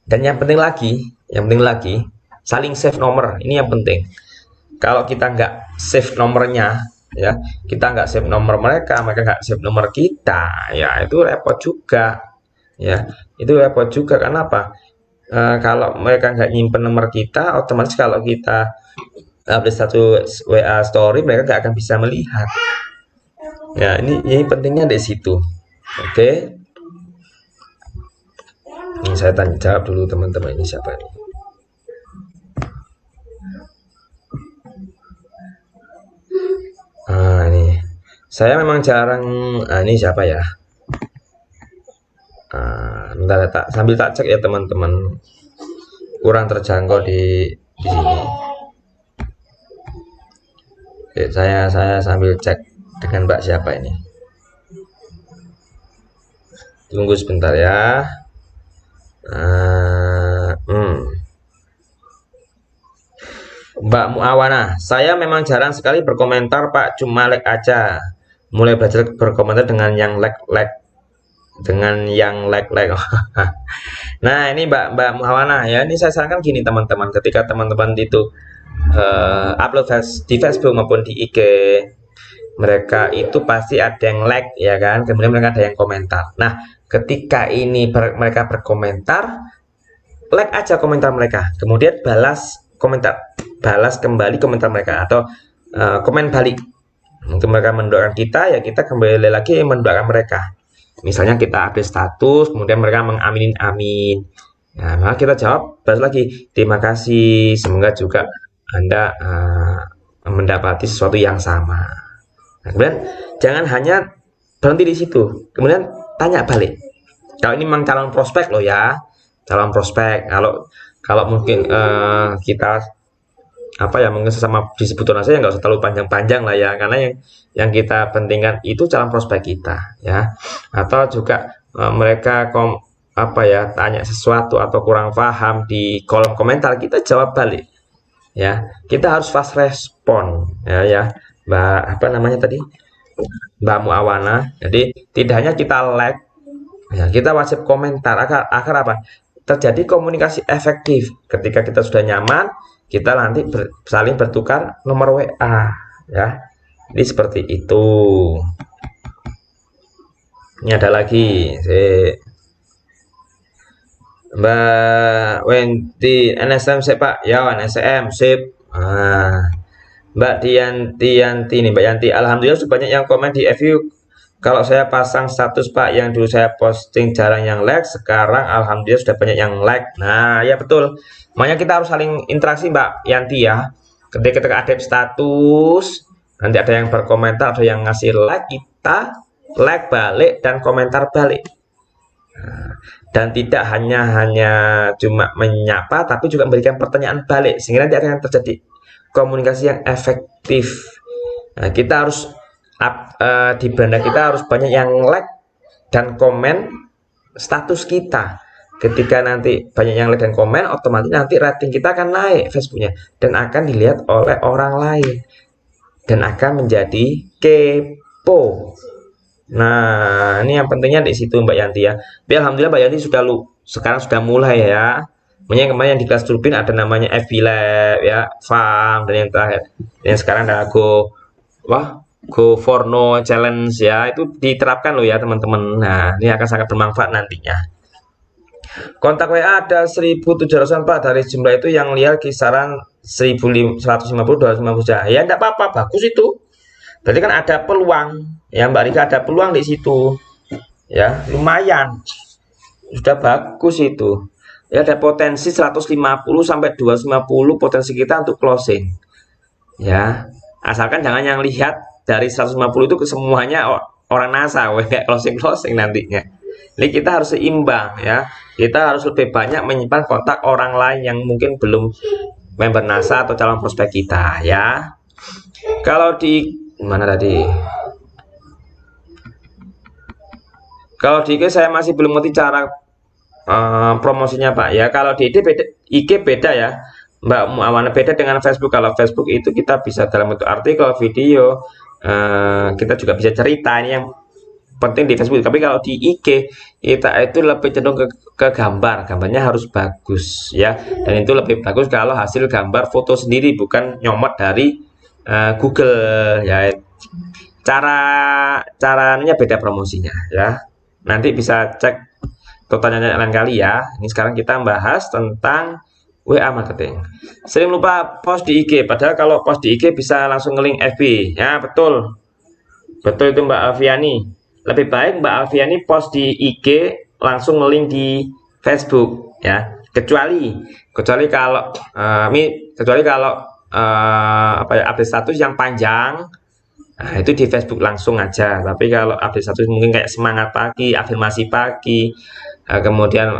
Dan yang penting lagi, saling save nomor. Ini yang penting. kalau kita nggak save nomornya, ya kita nggak save nomor mereka, mereka nggak save nomor kita, ya itu repot juga, ya itu repot juga. Karena apa? Kalau mereka nggak nyimpen nomor kita, otomatis kalau kita update satu WA story, mereka nggak akan bisa melihat. Ya ini pentingnya di situ. Oke. Ini saya tanya jawab dulu teman-teman, ini siapa ini? Ini saya memang jarang. Ini siapa ya? Bentar, sambil tak cek ya teman-teman. Kurang terjangkau di sini. Oke, saya sambil cek dengan Mbak siapa ini. Tunggu sebentar ya. Mbak Muawana, saya memang jarang sekali berkomentar Pak, cuma like aja. Mulai belajar berkomentar dengan yang like. Nah ini Mbak Muawana ya, ini saya sarankan gini teman-teman, ketika teman-teman itu upload di Facebook maupun di IG, mereka itu pasti ada yang like ya kan, kemudian mereka ada yang komentar. Nah ketika ini mereka berkomentar, like aja komentar mereka, kemudian balas kembali komentar mereka, atau komen balik. Mungkin mereka mendoakan kita, ya kita kembali lagi mendoakan mereka. Misalnya kita update status, kemudian mereka mengaminin amin. Nah maka kita jawab balas lagi, terima kasih, semoga juga Anda mendapati sesuatu yang sama. Nah, kemudian jangan hanya berhenti di situ, kemudian tanya balik. Kalau ini memang calon prospek loh ya, calon prospek. Kalau mungkin kita mungkin sesama disebut orang saja, nggak usah terlalu panjang-panjang lah ya, karena yang kita pentingkan itu calon prospek kita ya. Atau juga mereka tanya sesuatu atau kurang paham di kolom komentar, kita jawab balik ya. Kita harus fast respon ya Mbak Muawana. Jadi tidak hanya kita like ya, kita wajib komentar agar apa? Terjadi komunikasi efektif. Ketika kita sudah nyaman, kita nanti saling bertukar nomor WA ya. Jadi seperti itu. Ini ada lagi Mbak Wenti, NSM sip Pak ya, NSM sip. Mbak Yanti nih, Mbak Yanti, alhamdulillah banyak yang komen di FU. Kalau saya pasang status Pak, yang dulu saya posting jarang yang like, sekarang alhamdulillah sudah banyak yang like. Nah ya betul, makanya kita harus saling interaksi Mbak Yanti ya. Ketika kita update status, nanti ada yang berkomentar, ada yang ngasih like, kita like balik dan komentar balik. Dan tidak hanya cuma menyapa, tapi juga memberikan pertanyaan balik, sehingga nanti akan terjadi komunikasi yang efektif. Nah, kita harus di beranda kita harus banyak yang like dan komen status kita. Ketika nanti banyak yang like dan komen, otomatis nanti rating kita akan naik Facebooknya dan akan dilihat oleh orang lain dan akan menjadi kepo. Nah ini yang pentingnya di situ Mbak Yanti ya. Tapi alhamdulillah Mbak Yanti sekarang sudah mulai ya. Makanya kemarin yang di kelas Turbin ada namanya FB Lab ya, Farm, dan yang terakhir yang sekarang ada Go for No Challenge ya, itu diterapkan loh ya teman-teman. Nah ini akan sangat bermanfaat nantinya. Kontak WA ada 1.700 Pak, dari jumlah itu yang lihat kisaran 1.150-250 ya, enggak apa-apa, bagus itu. Berarti kan ada peluang ya Mbak Rika, ada peluang di situ ya, lumayan, sudah bagus itu ya. Ada potensi 150 sampai 250 potensi kita untuk closing ya, asalkan jangan yang lihat dari 150 itu ke semuanya orang NASA kayak closing nantinya. Jadi kita harus seimbang ya, kita harus lebih banyak menyimpan kontak orang lain yang mungkin belum member NASA atau calon prospek kita ya. Kalau di mana tadi? Kalau di IG saya masih belum ngerti cara promosinya Pak ya. Kalau di IG beda ya Mbak Muawana, beda dengan Facebook. Kalau Facebook itu kita bisa dalam bentuk artikel, video, kita juga bisa cerita. Ini yang penting di Facebook. Tapi kalau di IG kita itu lebih cenderung ke gambar, gambarnya harus bagus ya. Dan itu lebih bagus kalau hasil gambar foto sendiri, bukan nyomot dari Google ya. Caranya beda promosinya ya. Nanti bisa cek totalnya lain kali ya. Ini sekarang kita bahas tentang WA marketing. Sering lupa post di IG, padahal kalau post di IG bisa langsung nge-link FB. Ya, betul. Betul itu Mbak Alfiani. Lebih baik Mbak Alfiani post di IG langsung nge-link di Facebook ya. Kecuali kalau apa ya, update status yang panjang, nah, itu di Facebook langsung aja. Tapi kalau update status mungkin kayak semangat pagi, afirmasi pagi, kemudian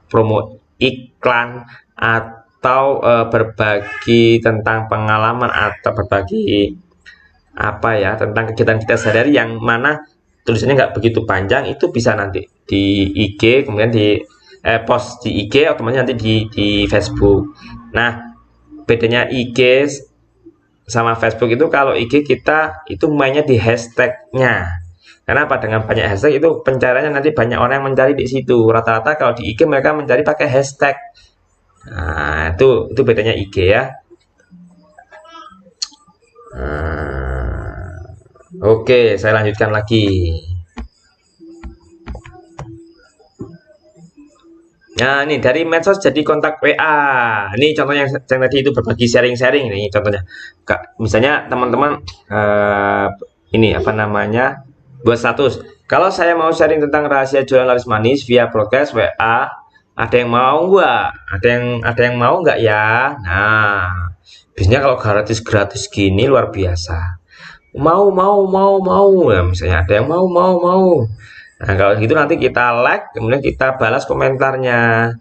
promo iklan, atau berbagi tentang pengalaman, atau berbagi apa ya tentang kegiatan kita sehari-hari yang mana tulisannya nggak begitu panjang, itu bisa nanti di IG, kemudian di post di IG, otomatis nanti di Facebook. Nah, bedanya IG sama Facebook itu, kalau IG kita itu mainnya di hashtagnya. Karena apa? Dengan banyak hashtag itu pencariannya nanti banyak orang yang mencari di situ. Rata-rata kalau di IG mereka mencari pakai hashtag. Nah, itu bedanya IG ya. Oke, saya lanjutkan lagi. Nah, ini dari medsos jadi kontak WA. Ini contohnya yang tadi itu berbagi sharing-sharing. Ini contohnya. Misalnya teman-teman ini apa namanya, buat status. Kalau saya mau sharing tentang rahasia jualan laris manis via broadcast WA, ada yang mau nggak? Ada yang mau nggak ya? Nah, biasanya kalau gratis gini luar biasa. Mau. Nah, misalnya ada yang mau. Nah, kalau gitu nanti kita like, kemudian kita balas komentarnya.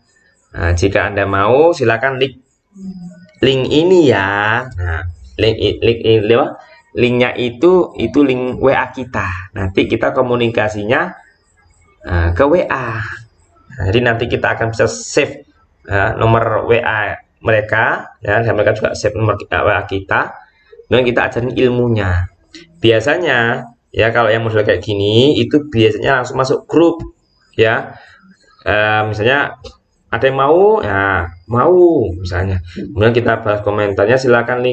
Nah, jika Anda mau, silakan link ini ya. Nah, linknya itu link WA kita. Nanti kita komunikasinya ke WA. Nah, jadi nanti kita akan bisa save nomor WA mereka, ya, dan mereka juga save nomor WA kita, dan kita ajarin ilmunya. Biasanya ya kalau yang model kayak gini itu biasanya langsung masuk grup ya. Misalnya ada yang mau ya, mau misalnya, kemudian kita bahas komentarnya, silakan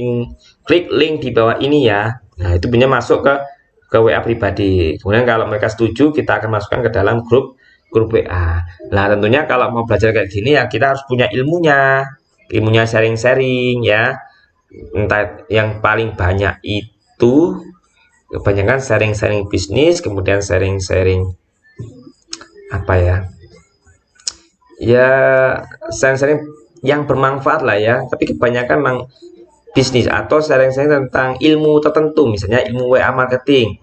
klik link di bawah ini ya. Nah, itu punya masuk ke WA pribadi. Kemudian kalau mereka setuju, kita akan masukkan ke dalam grup WA. Nah, tentunya kalau mau belajar kayak gini ya kita harus punya ilmunya sharing-sharing ya. Entah yang paling banyak itu kebanyakan sharing-sharing bisnis, kemudian sharing-sharing apa ya, sharing-sharing yang bermanfaat lah ya. Tapi kebanyakan memang bisnis atau sharing-sharing tentang ilmu tertentu, misalnya ilmu WA marketing,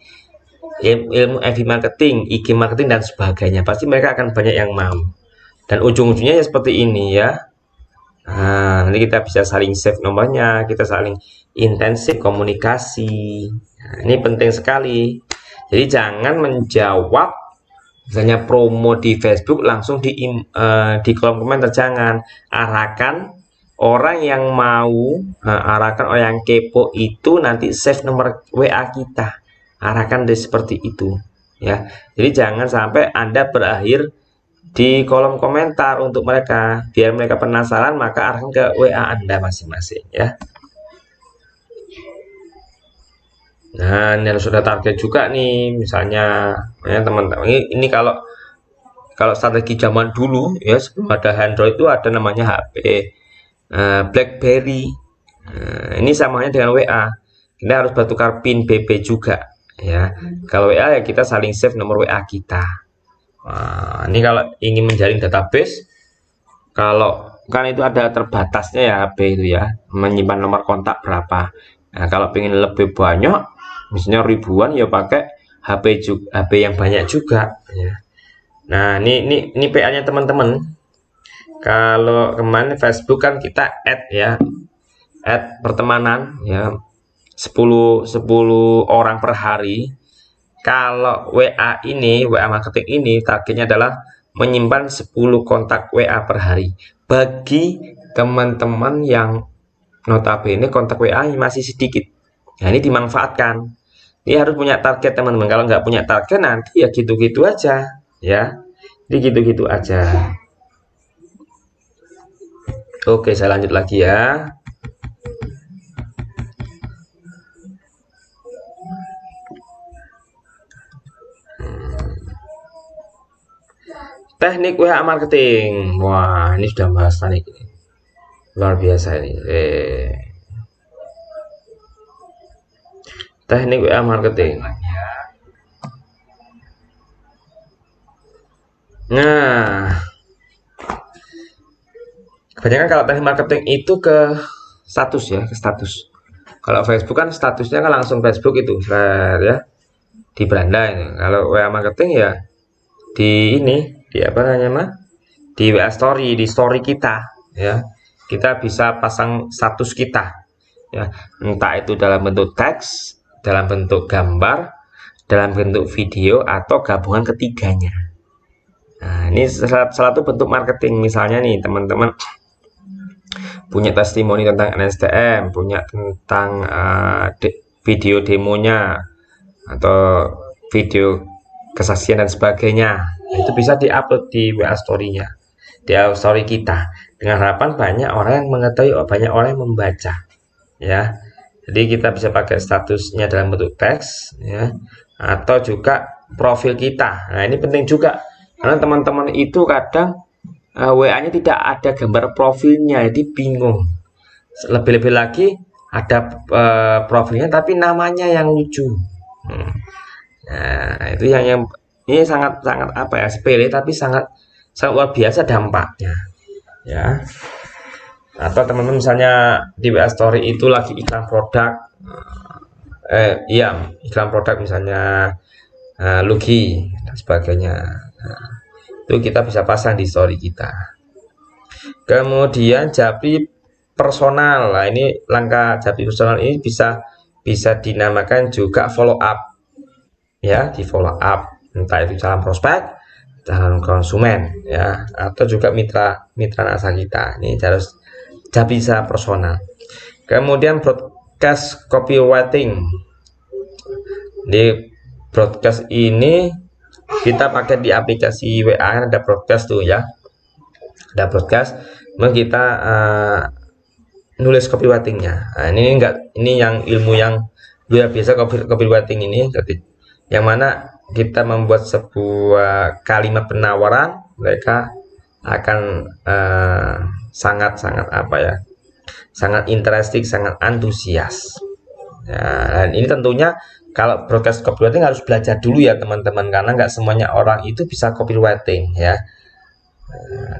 ilmu FB marketing, IG marketing, dan sebagainya. Pasti mereka akan banyak yang mau, dan ujung-ujungnya ya seperti ini ya. Nah, nanti kita bisa saling save nomornya, kita saling intensif komunikasi. Nah, ini penting sekali. Jadi jangan menjawab misalnya promo di Facebook langsung di kolom komentar, jangan. Arahkan orang yang mau, arahkan orang yang kepo itu nanti save nomor WA kita. Arahkan seperti itu ya. Jadi jangan sampai Anda berakhir di kolom komentar untuk mereka, biar mereka penasaran, maka arahkan ke WA Anda masing-masing ya. Nah, ini harus ada target juga nih, misalnya ya teman-teman, ini kalau strategi zaman dulu ya, sebelum ada Android itu ada namanya HP BlackBerry. Ini samanya dengan WA, kita harus bertukar PIN BB juga ya. Kalau WA ya kita saling save nomor WA kita. Nah, ini kalau ingin menjalin database, kalau kan itu ada terbatasnya ya HP itu ya, menyimpan nomor kontak berapa. Nah, kalau ingin lebih banyak, misalnya ribuan, ya pakai HP yang banyak juga ya. Nah, ini PA-nya teman-teman. Kalau kemarin Facebook kan kita add pertemanan ya, 10 orang per hari. Kalau WA marketing ini targetnya adalah menyimpan 10 kontak WA per hari. Bagi teman-teman yang notabene kontak WA masih sedikit. Nah, ini dimanfaatkan. Ini harus punya target teman-teman. Kalau nggak punya target nanti ya gitu-gitu aja, ya. Jadi gitu-gitu aja. Oke, saya lanjut lagi ya. Teknik WA marketing. Wah, ini sudah bahas teknik ini. Luar biasa ini. Teknik WA marketing. Nah, kebanyakan kalau teknik marketing itu ke status ya, ke status. Kalau Facebook kan statusnya kan langsung Facebook itu, ya, di beranda ini. Kalau WA marketing ya di ini, di apa namanya mah? Di WA story, di story kita, ya. Kita bisa pasang status kita, ya. Entah itu dalam bentuk teks, dalam bentuk gambar, dalam bentuk video atau gabungan ketiganya. Nah, ini salah satu bentuk marketing. Misalnya nih, teman-teman punya testimoni tentang NSTM, punya tentang video demonya atau video kesaksian dan sebagainya. Nah, itu bisa diupload di WA story-nya, di WA story kita. Dengan harapan banyak orang yang mengetahui, banyak orang yang membaca, ya. Jadi kita bisa pakai statusnya dalam bentuk teks, ya, atau juga profil kita. Nah, ini penting juga karena teman-teman itu kadang WA-nya tidak ada gambar profilnya, jadi bingung. Lebih-lebih lagi ada profilnya tapi namanya yang lucu. Nah, itu yang ini sangat apa ya, sepele tapi sangat luar biasa dampaknya, ya. Atau teman-teman misalnya di WA story itu lagi iklan produk, iya, iklan produk misalnya Lugi dan sebagainya. Nah, itu kita bisa pasang di story kita. Kemudian japri personal. Nah, ini langkah japri personal ini bisa dinamakan juga follow up, ya, di follow up. Entah itu calon prospek, calon konsumen, ya, atau juga mitra nasa kita. Ini harus japri personal. Kemudian broadcast copywriting. Di broadcast ini kita pakai di aplikasi WA, ada broadcast tuh ya, ada broadcast, kemudian kita nulis copywritingnya. Nah, ini yang ilmu yang luar biasa copywriting ini, yang mana kita membuat sebuah kalimat penawaran, mereka akan sangat apa ya, sangat interesting, sangat antusias. Ya, dan ini tentunya kalau broadcast copywriting harus belajar dulu ya teman-teman, karena nggak semuanya orang itu bisa copywriting, ya.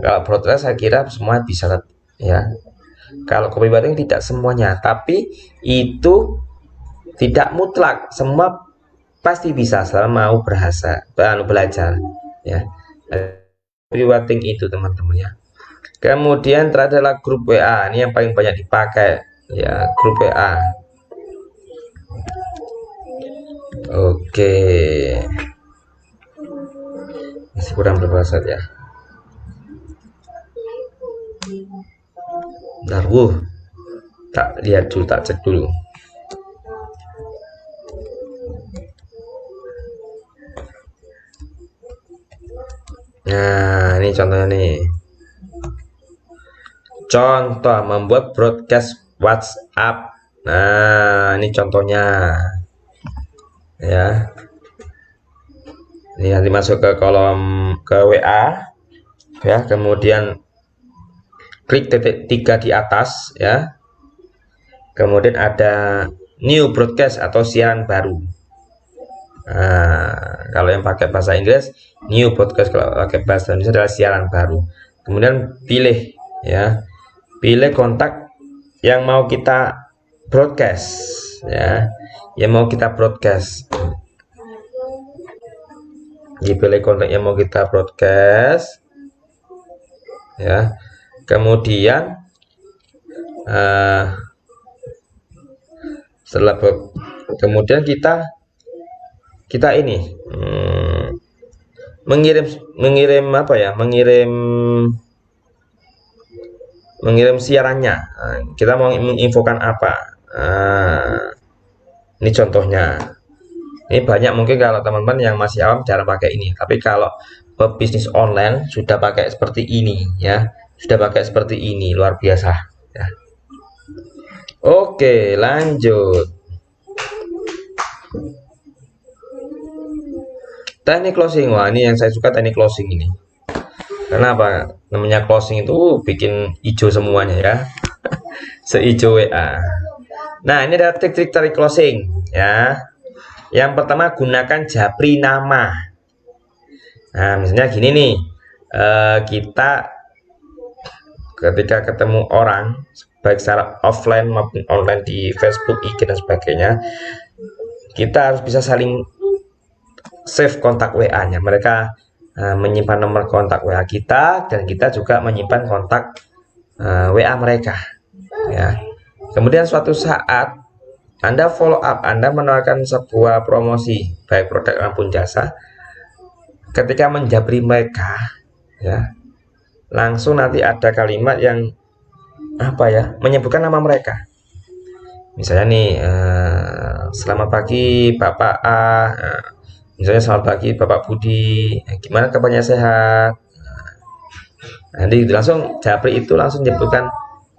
Kalau broadcast saya kira semua bisa, ya. Kalau copywriting tidak semuanya, tapi itu tidak mutlak, semua pasti bisa selama mau belajar, ya. Copywriting itu teman-teman, ya. Kemudian terakhir adalah grup WA, ini yang paling banyak dipakai, ya, grup WA. Oke, masih kurang berapa saat ya? Bentar, tak lihat dulu, tak cek dulu. Nah, ini contohnya nih. Contoh membuat broadcast WhatsApp. Nah, ini contohnya, ya. Ini nanti masuk ke kolom ke WA, ya. Kemudian klik titik 3 di atas, ya. Kemudian ada new broadcast atau siaran baru. Nah, kalau yang pakai bahasa Inggris new broadcast, kalau pakai bahasa Indonesia adalah siaran baru. Kemudian pilih, ya, pilih kontak yang mau kita broadcast, ya, yang mau kita broadcast. Dipilih kontak yang mau kita broadcast, ya. Kemudian setelah kemudian kita ini mengirim apa ya, mengirim siarannya. Kita mau menginfokan apa, ini contohnya, Ini banyak mungkin kalau teman-teman yang masih awam jarang pakai ini, tapi kalau pebisnis online sudah pakai seperti ini ya, sudah pakai seperti ini, luar biasa ya. Oke, lanjut. Teknik closing. Wah, ini yang saya suka, teknik closing ini. Karena apa? Namanya closing itu bikin hijau semuanya ya. Seijo WA. Nah, ini ada trik-trik tarik closing ya. Yang pertama, gunakan japri nama. Nah, misalnya gini nih. Kita ketika ketemu orang baik secara offline maupun online di Facebook, IG dan sebagainya, kita harus bisa saling save kontak WA-nya. Mereka menyimpan nomor kontak WA kita, dan kita juga menyimpan kontak WA mereka ya. Kemudian suatu saat Anda follow up, Anda menawarkan sebuah promosi baik produk maupun jasa, ketika menjabri mereka ya, langsung nanti ada kalimat yang apa ya, menyebutkan nama mereka. Misalnya nih, selamat pagi Bapak A, misalnya selamat pagi Bapak Budi, gimana kabarnya, sehat? Nanti langsung japri itu langsung menyebutkan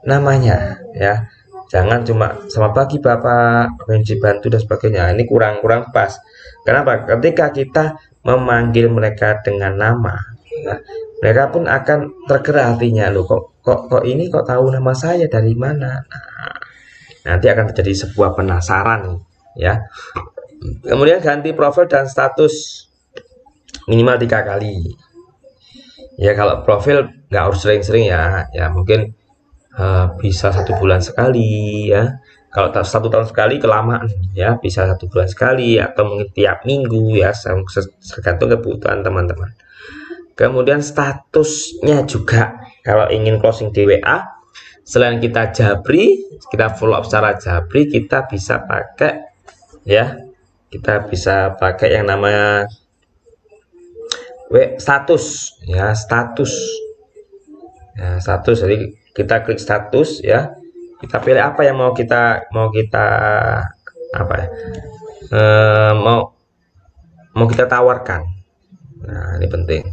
namanya ya. Jangan cuma selamat pagi Bapak, pengen dibantu dan sebagainya. Ini kurang pas. Kenapa? Ketika kita memanggil mereka dengan nama ya, mereka pun akan tergerak hatinya, loh kok ini kok tahu nama saya dari mana. Nah, nanti akan terjadi sebuah penasaran ya. Kemudian ganti profil dan status minimal 3 kali ya. Kalau profil nggak harus sering-sering ya, mungkin bisa 1 bulan sekali ya. Kalau 1 tahun sekali kelamaan ya, bisa 1 bulan sekali atau mungkin tiap minggu ya, tergantung kebutuhan teman-teman. Kemudian statusnya juga, kalau ingin closing di WA, selain kita japri, kita follow up secara japri, kita bisa pakai ya, kita bisa pakai yang namanya status ya, status. Jadi kita klik status ya, kita pilih apa yang mau kita apa ya, mau kita tawarkan. Nah, ini penting.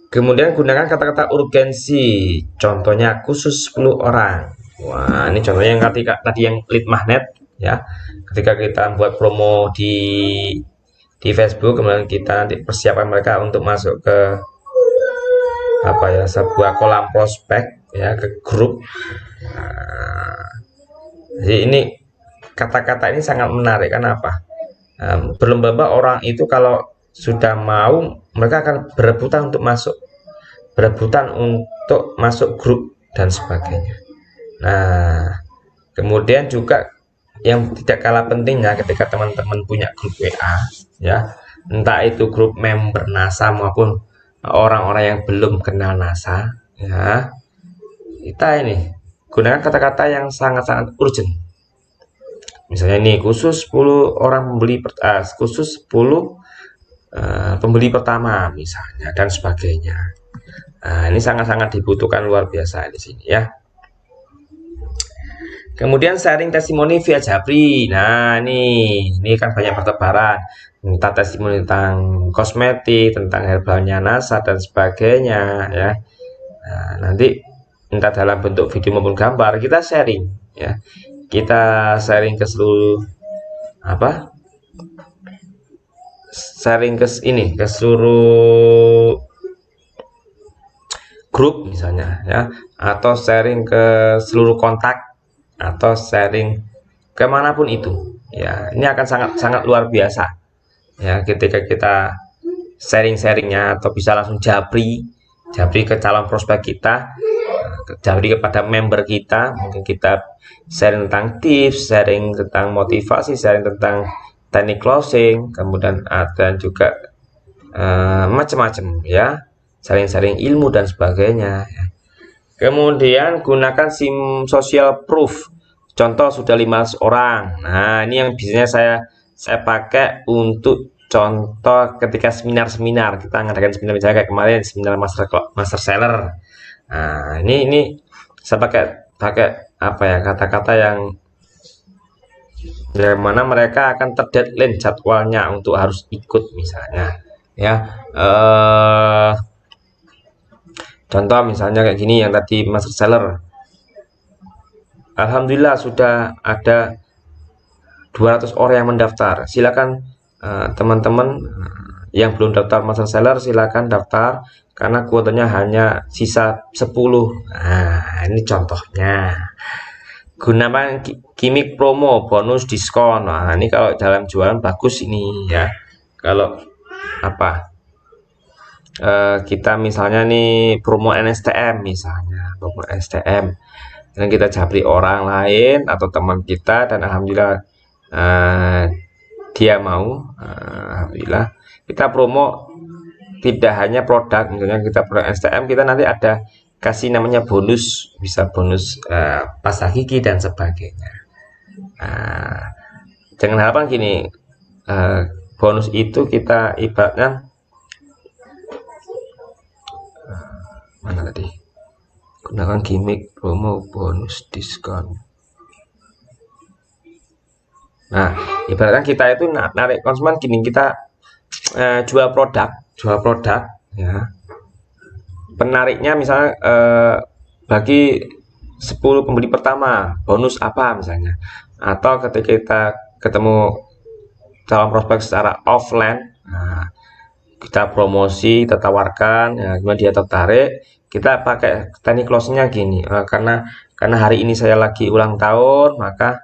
Kemudian gunakan kata-kata urgensi, contohnya khusus 10 orang. Wah, ini contohnya yang tadi yang lead magnet ya. Ketika kita buat promo di Facebook, kemudian kita nanti persiapan mereka untuk masuk ke apa ya, sebuah kolam prospek ya, ke grup. Nah, jadi ini kata-kata ini sangat menarik. Kenapa? Berlomba-lomba orang itu kalau sudah mau, mereka akan berebutan untuk masuk grup dan sebagainya. Nah, kemudian juga yang tidak kalah pentingnya, ketika teman-teman punya grup WA ya, entah itu grup member NASA maupun orang-orang yang belum kenal NASA ya, kita ini gunakan kata-kata yang sangat-sangat urgent. Misalnya ini khusus 10 orang pembeli, khusus 10 pembeli pertama misalnya, dan sebagainya. Nah, ini sangat-sangat dibutuhkan luar biasa di sini ya. Kemudian sharing testimoni via japri. Nah, ini kan banyak pertebaran, minta testimoni tentang kosmetik, tentang herbalnya NASA dan sebagainya ya. Nah, nanti entah dalam bentuk video maupun gambar, kita sharing ya. Kita sharing ke seluruh ke seluruh grup misalnya ya, atau sharing ke seluruh kontak, atau sharing kemanapun itu ya. Ini akan sangat luar biasa ya, ketika kita sharingnya, atau bisa langsung japri ke calon prospek kita, japri kepada member kita. Mungkin kita sharing tentang tips, sharing tentang motivasi, sharing tentang teknik closing, kemudian ada juga macam-macam ya, sharing ilmu dan sebagainya ya. Kemudian gunakan SIM social proof, contoh sudah 500 orang. Nah, ini yang biasanya saya pakai untuk contoh ketika seminar kita ngadakan seminar, misalnya kayak kemarin seminar master seller. Nah, ini saya pakai apa ya, kata-kata yang yang mana mereka akan terdeadline jadwalnya untuk harus ikut misalnya ya. Contoh misalnya kayak gini yang tadi master seller, alhamdulillah sudah ada 200 orang yang mendaftar. Silakan teman-teman yang belum daftar master seller silakan daftar karena kuotanya hanya sisa 10. Nah, ini contohnya. Gunakan gimmick promo bonus diskon. Nah, ini kalau dalam jualan bagus ini ya. Kalau apa? Kita misalnya nih promo NSTM misalnya, promo NSTM. Dan kita japri orang lain atau teman kita dan alhamdulillah dia mau, alhamdulillah kita promo tidak hanya produk, misalnya kita produk STM, kita nanti ada kasih namanya bonus, bisa bonus pasta gigi dan sebagainya. Jangan harapan gini, bonus itu kita ibaratnya mana tadi, gunakan gimmick promo bonus diskon. Nah, ibaratnya kita itu narik konsumen gini, kita jual produk ya. Penariknya misalnya bagi 10 pembeli pertama bonus apa misalnya, atau ketika kita ketemu calon prospek secara offline, nah, kita promosi, kita tawarkan, ya, kemudian dia tertarik, kita pakai teknik closingnya gini, karena hari ini saya lagi ulang tahun, maka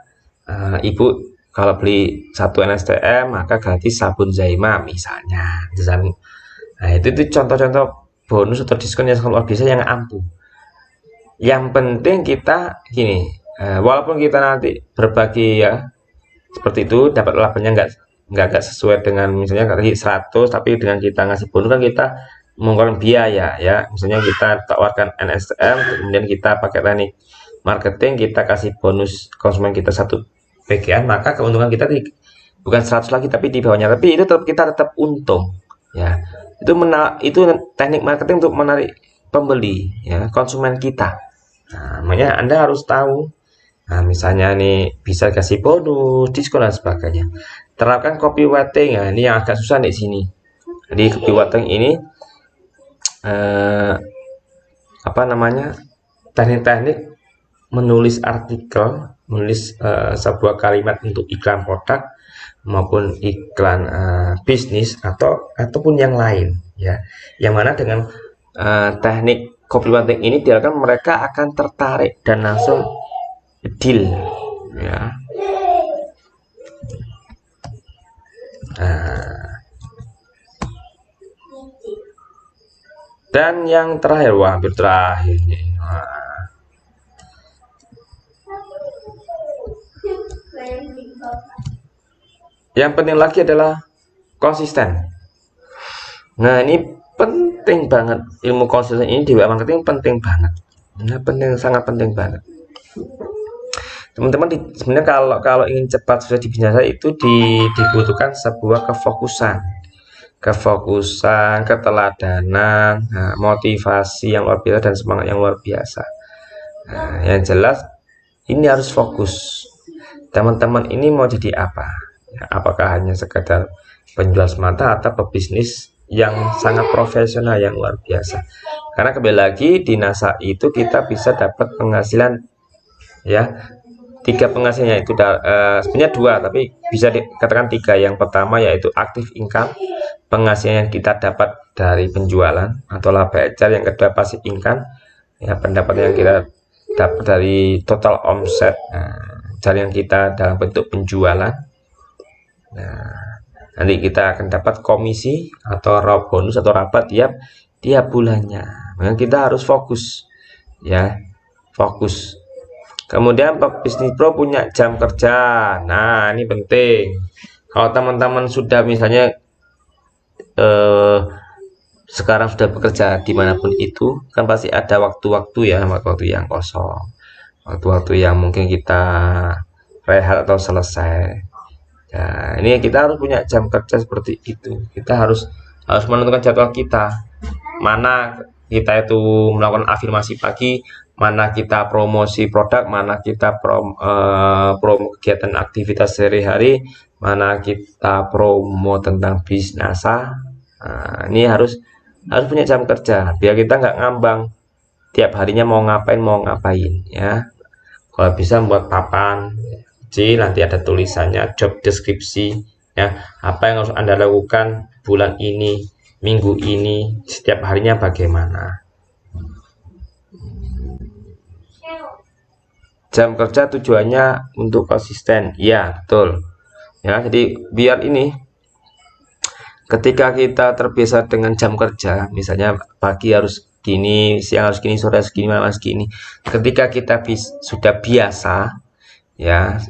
ibu kalau beli 1 NSTM maka gratis sabun Zaima misalnya. Nah, itu contoh-contoh bonus atau diskon yang sangat luar biasa yang ampuh. Yang penting kita gini, walaupun kita nanti berbagi ya seperti itu, dapat labanya nggak sesuai dengan misalnya tadi 100, tapi dengan kita ngasih bonus kan kita mengeluarkan biaya ya. Misalnya kita tawarkan NSTM, kemudian kita pakai teknik marketing, kita kasih bonus konsumen kita 1 bagian, maka keuntungan kita bukan 100 lagi tapi di bawahnya, tapi itu kita tetap untung ya. Itu teknik marketing untuk menarik pembeli ya, konsumen kita. Nah, makanya Anda harus tahu. Nah, misalnya nih bisa kasih bonus, diskon dan sebagainya. Terapkan copywriting ya, ini yang agak susah di sini. Jadi copywriting ini apa namanya? Teknik-teknik menulis artikel, menulis sebuah kalimat untuk iklan produk maupun iklan bisnis ataupun yang lain ya. Yang mana dengan teknik copywriting ini diharapkan mereka akan tertarik dan langsung deal ya. Dan yang terakhir, wah hampir terakhir nih. Yang penting lagi adalah konsisten. Nah, ini penting banget, ilmu konsisten ini di marketing penting banget. Nah, sangat penting banget. Teman-teman sebenarnya kalau ingin cepat sudah di bisnis itu dibutuhkan sebuah kefokusan, keteladanan, motivasi yang luar biasa dan semangat yang luar biasa. Nah, yang jelas ini harus fokus. Teman-teman ini mau jadi apa? Ya, apakah hanya sekedar penjual semata atau pebisnis yang sangat profesional yang luar biasa? Karena kembali lagi di NASA itu kita bisa dapat penghasilan ya. 3 penghasilannya itu sebenarnya 2 tapi bisa dikatakan 3. Yang pertama yaitu active income, penghasilan yang kita dapat dari penjualan atau laba ecer. Yang kedua passive income ya, pendapatan yang kita dapat dari total omset yang kita dalam bentuk penjualan. Nah, nanti kita akan dapat komisi atau bonus atau rabat tiap bulannya. Maka kita harus fokus ya, fokus. Kemudian bisnis pro punya jam kerja. Nah, ini penting. Kalau teman-teman sudah misalnya sekarang sudah bekerja dimanapun itu, kan pasti ada waktu-waktu ya, waktu-waktu yang kosong, waktu-waktu yang mungkin kita rehat atau selesai. Nah, ini kita harus punya jam kerja seperti itu. Kita harus menentukan jadwal kita. Mana kita itu melakukan afirmasi pagi, mana kita promosi produk, mana kita promo kegiatan aktivitas sehari-hari, mana kita promo tentang bisnis. Nah, ini harus punya jam kerja biar kita nggak ngambang tiap harinya mau ngapain ya. Kalau bisa buat papan kecil, nanti ada tulisannya job deskripsi ya, apa yang harus Anda lakukan bulan ini, minggu ini, setiap harinya bagaimana. Jam kerja tujuannya untuk konsisten, ya betul ya. Jadi biar ini ketika kita terbiasa dengan jam kerja, misalnya pagi harus gini, siang harus gini, sore harus gini, malam harus gini. Ketika kita sudah biasa ya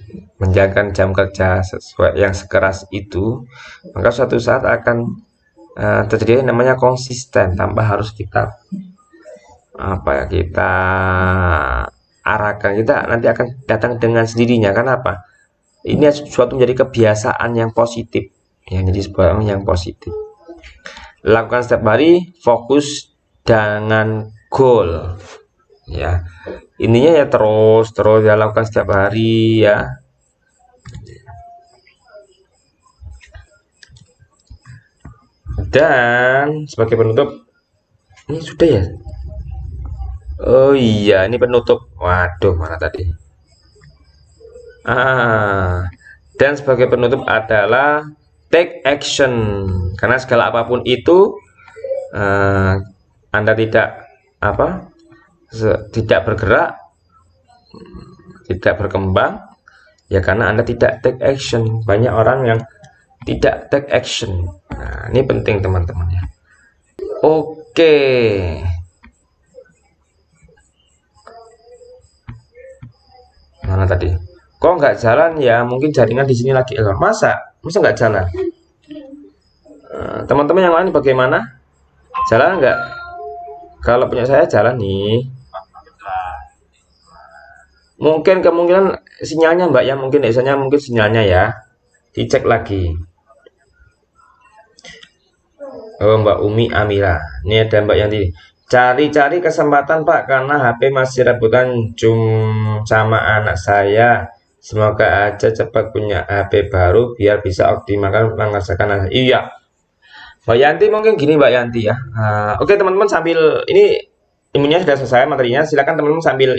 menjalankan jam kerja sesuai yang sekeras itu, maka suatu saat akan terjadi namanya konsisten, tanpa harus kita kita arahkan, kita nanti akan datang dengan sendirinya. Kenapa? Ini suatu menjadi kebiasaan yang positif ya, jadi sebuah yang positif. Lakukan setiap hari, fokus dengan goal ya, ininya ya terus ya, lakukan setiap hari ya. Dan sebagai penutup, ini sudah ya. Oh iya, ini penutup. Waduh, mana tadi? Dan sebagai penutup adalah take action, karena segala apapun itu Anda tidak bergerak, tidak berkembang ya karena Anda tidak take action. Banyak orang yang tidak take action. Nah, ini penting teman-teman ya. Oke. Mana tadi? Kok nggak jalan ya? Mungkin jaringan di sini lagi error. Masa nggak jalan? Teman-teman yang lain bagaimana? Jalan nggak? Kalau punya saya jalan nih. Mungkin kemungkinan sinyalnya Mbak ya, mungkin biasanya mungkin sinyalnya ya. Dicek lagi. Oh, Mbak Umi Amira. Ini ada Mbak Yanti. Cari-cari kesempatan Pak, karena HP masih rebutan sama anak saya. Semoga aja cepat punya HP baru biar bisa optimalkan mengerjakan. Iya, Mbak Yanti mungkin gini Mbak Yanti ya. Oke teman-teman, sambil ini ilmunya sudah selesai materinya, silakan teman-teman sambil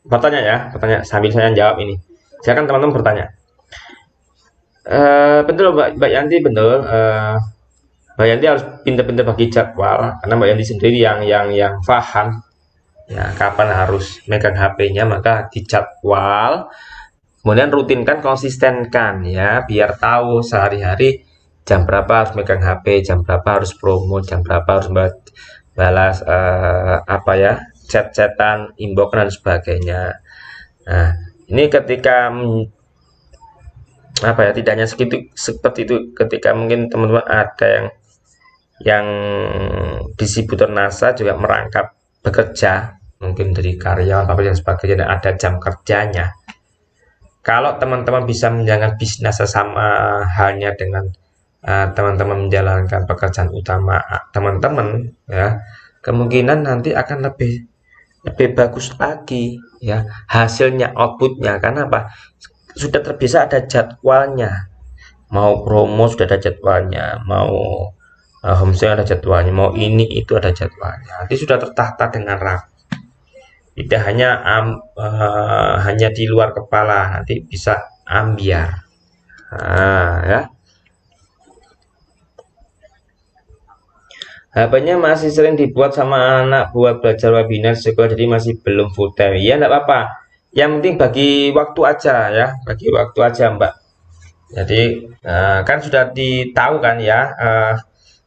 bertanya ya, sambil saya jawab ini. Silakan teman-teman bertanya. Betul Mbak Yanti, betul. Mbak Yanti harus pintar-pintar bagi jadwal, karena Mbak Yanti sendiri yang paham ya kapan harus megang HP-nya, maka dijadwal, kemudian rutinkan, konsistenkan ya, biar tahu sehari-hari jam berapa harus megang HP, jam berapa harus promo, jam berapa harus balas chat-chatan, inbox dan sebagainya. Nah, ini ketika tidak hanya seperti itu, ketika mungkin teman-teman ada yang distributor NASA juga merangkap bekerja, mungkin dari karyawan dan sebagainya, dan ada jam kerjanya. Kalau teman-teman bisa menjalankan bisnis sama halnya dengan teman-teman menjalankan pekerjaan utama teman-teman ya, kemungkinan nanti akan lebih bagus lagi ya hasilnya, outputnya. Karena apa? Sudah terbiasa, ada jadwalnya. Mau promo sudah ada jadwalnya, mau homestay ada jadwalnya, mau ini itu ada jadwalnya. Nanti sudah tertata dengan rapi. Tidak hanya di luar kepala, nanti bisa ambiar. Ya. HP-nya masih sering dibuat sama anak buat belajar webinar sekolah, jadi masih belum full time. Ya enggak apa-apa. Yang penting bagi waktu aja ya, bagi waktu aja Mbak. Jadi kan sudah ditahu kan ya,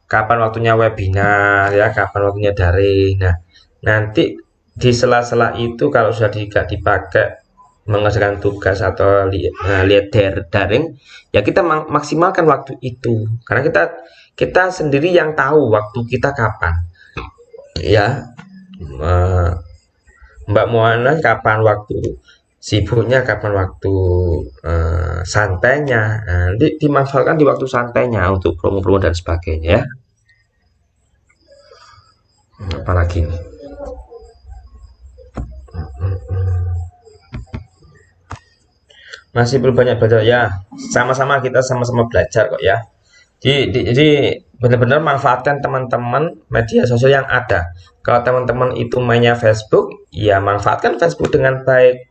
kapan waktunya webinar ya, kapan waktunya daring. Nah, nanti di sela-sela itu kalau sudah tidak dipakai mengerjakan tugas atau lihat daring ya, kita maksimalkan waktu itu, karena kita sendiri yang tahu waktu kita kapan ya. Mbak Moana kapan waktu sibuknya, kapan waktu santainya. Nanti dimanfaatkan di waktu santainya untuk promo-promo dan sebagainya ya. Apalagi nih? Masih perlu banyak belajar ya. Sama-sama kita sama-sama belajar kok ya. Jadi benar-benar manfaatkan teman-teman media sosial yang ada. Kalau teman-teman itu mainnya Facebook, ya manfaatkan Facebook dengan baik.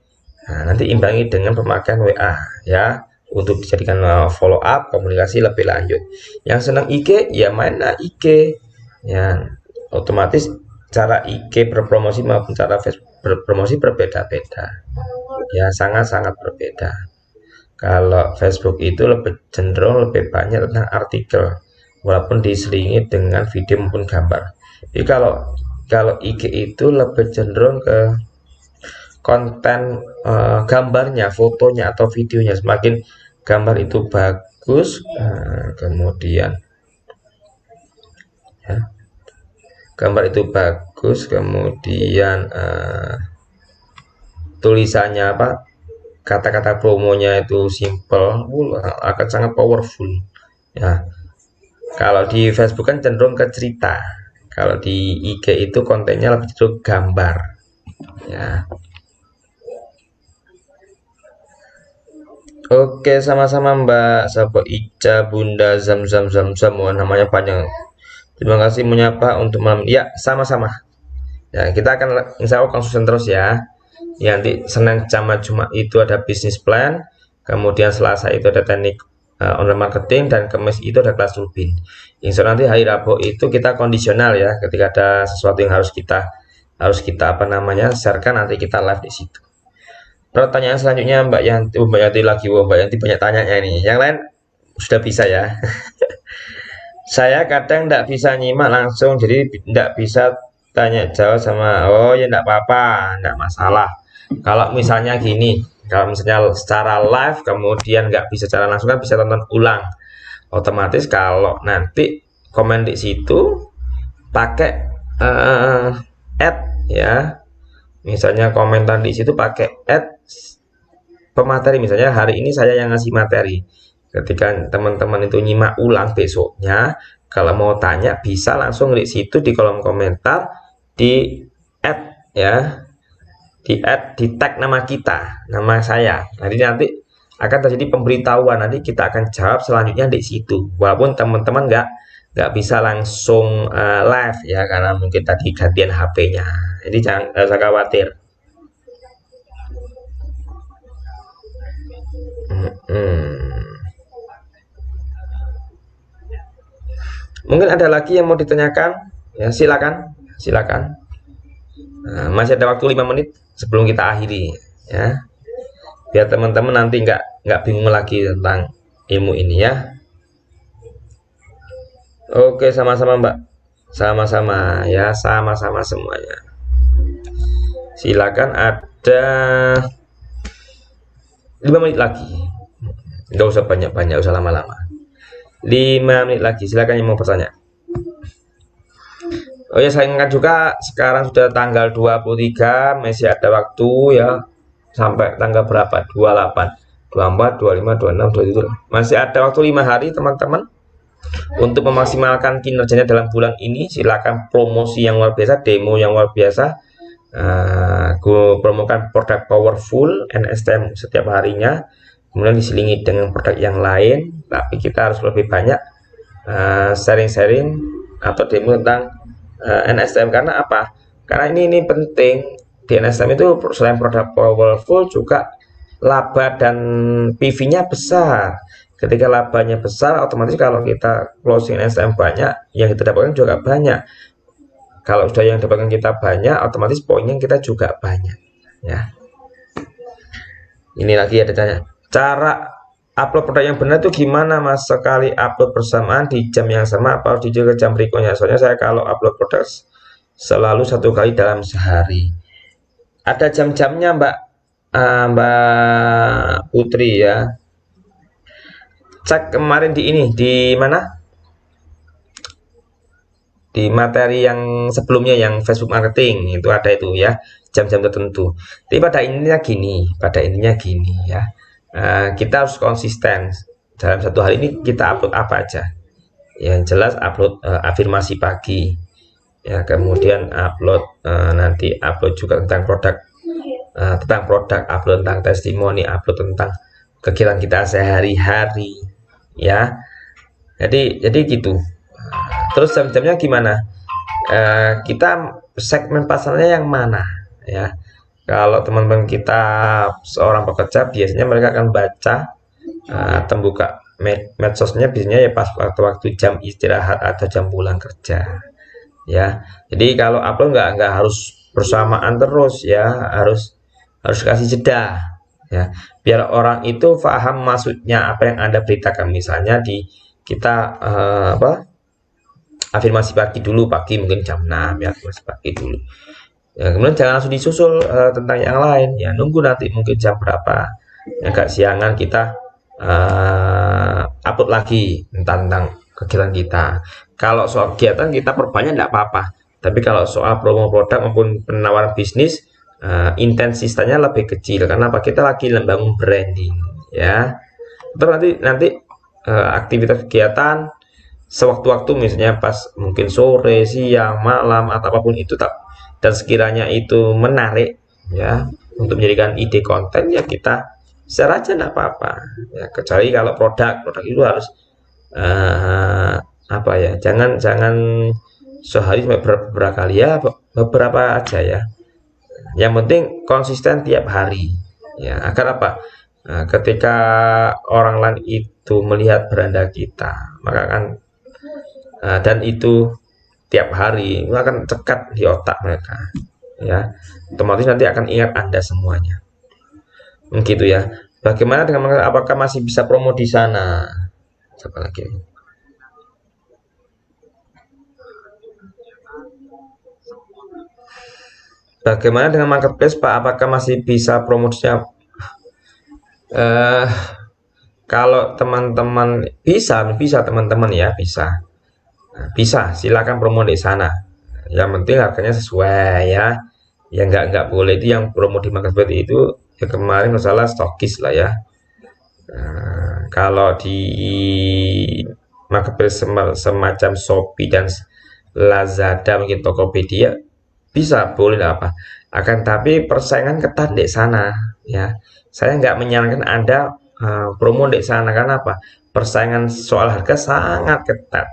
Nah, nanti imbangi dengan pemakaian WA ya untuk dijadikan follow up komunikasi lebih lanjut. Yang senang IG ya mainlah IG. Ya, otomatis cara IG berpromosi maupun cara Facebook berpromosi berbeda-beda. Ya, sangat-sangat berbeda. Kalau Facebook itu lebih cenderung lebih banyak tentang artikel, walaupun diselingi dengan video maupun gambar. Jadi kalau IG itu lebih cenderung ke konten gambarnya, fotonya atau videonya. Semakin gambar itu bagus, kemudian ya, gambar itu bagus, kemudian tulisannya apa? Kata-kata promonya itu simple, akan sangat powerful. Ya, kalau di Facebook kan cenderung ke cerita, kalau di IG itu kontennya lebih cenderung gambar. Ya, oke sama-sama Mbak Sabo Ica, Bunda Zam Zam Zam Zam, wah, namanya panjang. Terima kasih menyapa untuk malam. Ya, sama-sama. Ya, kita akan insya Allah konsisten terus ya. Ya, nanti Senin sama Jumat itu ada bisnis plan, kemudian Selasa itu ada teknik online marketing, dan Kamis itu ada kelas Rubin. Insya Allah nanti hari Rabu itu kita kondisional ya, ketika ada sesuatu yang harus kita apa namanya sharekan, nanti kita live di situ. Pertanyaan selanjutnya Mbak Yanti lagi, Mbak Yanti banyak tanyanya ini. Yang lain sudah bisa ya. Saya kadang tidak bisa nyimak langsung, jadi tidak bisa tanya jawab sama. Oh ya, tidak apa-apa, tidak masalah. Kalau misalnya gini, kalau misalnya secara live kemudian nggak bisa secara langsung, kan bisa tonton ulang. Otomatis kalau nanti komen di situ pakai add ya. Misalnya komentar di situ pakai add pemateri, misalnya hari ini saya yang ngasih materi. Ketika teman-teman itu nyimak ulang besoknya, kalau mau tanya bisa langsung di situ di kolom komentar, di add ya, di tag nama kita, nama saya. Nanti akan terjadi pemberitahuan, nanti kita akan jawab selanjutnya di situ. Walaupun teman-teman nggak bisa langsung live ya, karena mungkin tadi gantian HP-nya. Jadi jangan usah khawatir. Mungkin ada lagi yang mau ditanyakan? Ya, silakan. Nah, masih ada waktu 5 menit sebelum kita akhiri ya. Biar teman-teman nanti nggak bingung lagi tentang ilmu ini ya. Oke, sama-sama Mbak. Sama-sama ya, sama-sama semuanya. Silakan, ada 5 menit lagi. Nggak usah banyak-banyak, usah lama-lama. 5 menit lagi, silakan yang mau bertanya. Oh ya, saya ingat juga sekarang sudah tanggal 23, masih ada waktu ya sampai tanggal berapa? 28, 24, 25, 26, 27. Masih ada waktu 5 hari teman-teman untuk memaksimalkan kinerjanya dalam bulan ini. Silakan promosi yang luar biasa, demo yang luar biasa. Gue promokan produk powerful NSTM setiap harinya, kemudian diselingi dengan produk yang lain, tapi kita harus lebih banyak sharing-sharing atau demo tentang NSTM. Karena apa? Karena ini penting. Di NSTM itu selain produk powerful juga laba dan PV-nya besar. Ketika labanya besar, otomatis kalau kita closing NSTM banyak, yang kita dapatkan juga banyak. Kalau sudah yang dapatkan kita banyak, otomatis poinnya kita juga banyak ya. Ini lagi ada tanya, cara upload produk yang benar itu gimana Mas? Sekali upload bersamaan di jam yang sama apa harus dijaga jam berikutnya? Soalnya saya kalau upload produk selalu 1 kali dalam sehari. Ada jam-jamnya Mbak Putri ya. Cek kemarin di mana? Di materi yang sebelumnya, yang Facebook marketing itu ada itu ya, jam-jam tertentu. Tapi pada intinya gini ya, kita harus konsisten dalam 1 hari ini. Kita upload apa aja? Yang jelas upload afirmasi pagi, ya, kemudian upload nanti upload juga tentang produk, upload tentang testimoni, upload tentang kegiatan kita sehari-hari, ya. Jadi gitu. Terus jam-jamnya gimana? Kita segmen pasarnya yang mana, ya? Kalau teman-teman kita seorang pekerja, biasanya mereka akan baca atau buka medsosnya biasanya ya pas waktu-waktu jam istirahat atau jam pulang kerja, ya. Jadi kalau upload nggak harus bersamaan terus, ya, harus harus kasih jeda, ya, biar orang itu paham maksudnya apa yang Anda beritakan. Misalnya kita afirmasi pagi dulu, pagi mungkin jam 6, ya, afirmasi pagi dulu, ya, kemudian jangan langsung disusul tentang yang lain, ya, nunggu nanti mungkin jam berapa agak siangan kita upload lagi tentang kegiatan kita. Kalau soal kegiatan kita perbanyak tidak apa-apa, tapi kalau soal promo produk maupun penawaran bisnis, intensitasnya lebih kecil karena apa, kita lagi membangun branding, ya. Terus nanti aktivitas kegiatan sewaktu-waktu, misalnya pas mungkin sore, siang, malam, atau apapun itu, dan sekiranya itu menarik, ya, untuk menjadikan ide konten, ya kita share aja, enggak apa-apa, ya. Kecuali kalau produk itu harus apa ya, jangan jangan sehari beberapa kali, ya, beberapa aja, ya. Yang penting konsisten tiap hari, ya, agar apa, ketika orang lain itu melihat beranda kita, maka kan dan itu tiap hari, itu akan cekat di otak mereka, ya, otomatis nanti akan ingat Anda semuanya, begitu, ya. Bagaimana dengan apakah masih bisa promo di sana? Siapa lagi? Bagaimana dengan marketplace, Pak? Apakah masih bisa promosinya? Kalau teman-teman bisa teman-teman, ya, bisa, silakan promo di sana. Yang penting harganya sesuai, ya. Ya, nggak boleh itu yang promo di marketplace itu, ya, kemarin masalah stokis lah, ya. Kalau di marketplace semacam Shopee dan Lazada, mungkin Tokopedia, bisa, boleh apa. Akan tapi persaingan ketat di sana, ya. Saya nggak menyarankan Anda promo di sana karena apa? Persaingan soal harga sangat ketat.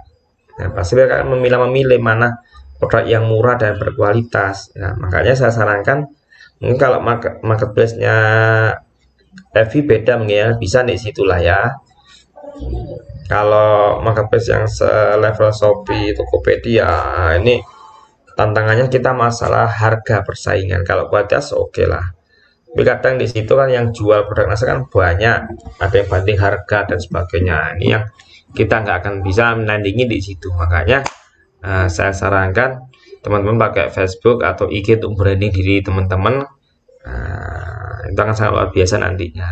Nah, pasti akan memilih mana produk yang murah dan berkualitas. Nah, makanya saya sarankan mungkin kalau marketplace-nya Evi beda mungkin, ya, bisa di situlah, ya. Kalau marketplace yang selevel Shopee, Tokopedia, ini tantangannya kita masalah harga persaingan. Kalau kualitas oke lah. Tapi kadang di situ kan yang jual produk nasa kan banyak, ada yang banding harga dan sebagainya. Ini yang kita nggak akan bisa menandingi di situ. Makanya saya sarankan teman-teman pakai Facebook atau IG untuk branding diri teman-teman. Itu akan sangat luar biasa nantinya.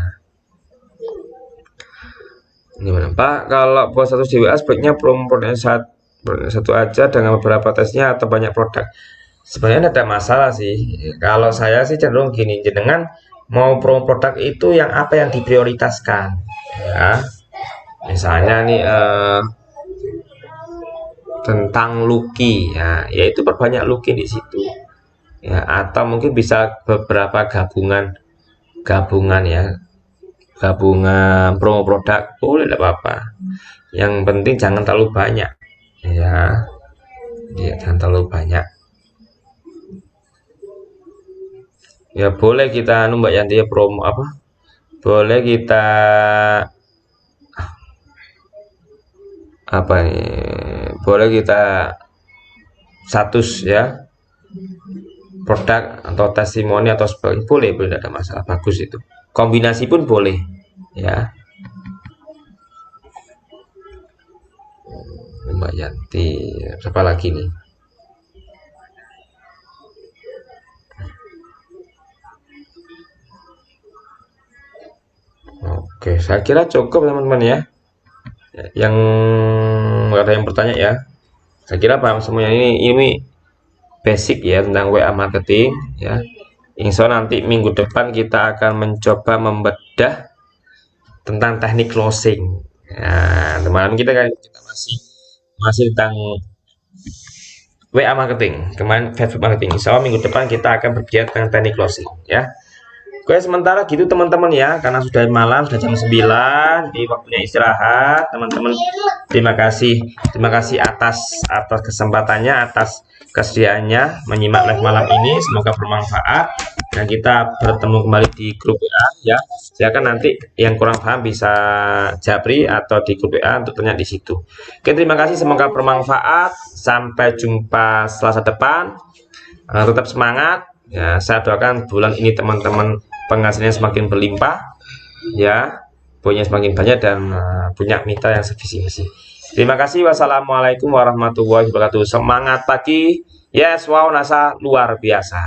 Gimana Pak? Kalau buat satu DWA sebaiknya promo produknya satu aja dengan beberapa tesnya atau banyak produk? Sebenarnya ada masalah sih. Kalau saya sih cenderung gini, jenengan mau promo produk itu yang apa yang diprioritaskan, ya. Misalnya nih tentang Lucky, ya, yaitu perbanyak Lucky di situ, ya. Atau mungkin bisa beberapa gabungan, ya, gabungan promo produk, boleh, tidak apa-apa. Yang penting jangan terlalu banyak, ya. Ya, jangan terlalu banyak. Ya, boleh kita Mbak Yanti, ya, promo apa? Boleh kita apa nih? Boleh kita status, ya, produk atau testimoni atau sebagainya, boleh, tidak ada masalah, bagus itu. Kombinasi pun boleh, ya. Mbak Yanti, siapa lagi nih? Oke, saya kira cukup teman-teman, ya. Yang ada yang bertanya, ya. Saya kira paham semuanya. Ini basic, ya, tentang WA marketing, ya. Insya Allah nanti minggu depan kita akan mencoba membedah tentang teknik closing. Nah, teman-teman kita masih tentang WA marketing, kemarin Facebook marketing. Insya Allah minggu depan kita akan bergiat dengan teknik closing ya. Oke, sementara gitu teman-teman ya, karena sudah malam, sudah jam 9, di waktunya istirahat, teman-teman. Terima kasih atas kesempatannya, atas kesediaannya menyimak live malam ini. Semoga bermanfaat dan kita bertemu kembali di grup WA ya. Silakan nanti yang kurang paham bisa japri atau di grup WA untuk tanya di situ. Oke, terima kasih, semoga bermanfaat. Sampai jumpa Selasa depan. Tetap semangat. Ya, saya doakan bulan ini teman-teman penghasilannya semakin berlimpah ya, punya semakin banyak dan punya mitra yang sevisi misi. Terima kasih. Wassalamualaikum warahmatullahi wabarakatuh. Semangat pagi. Yes, wow, NASA luar biasa.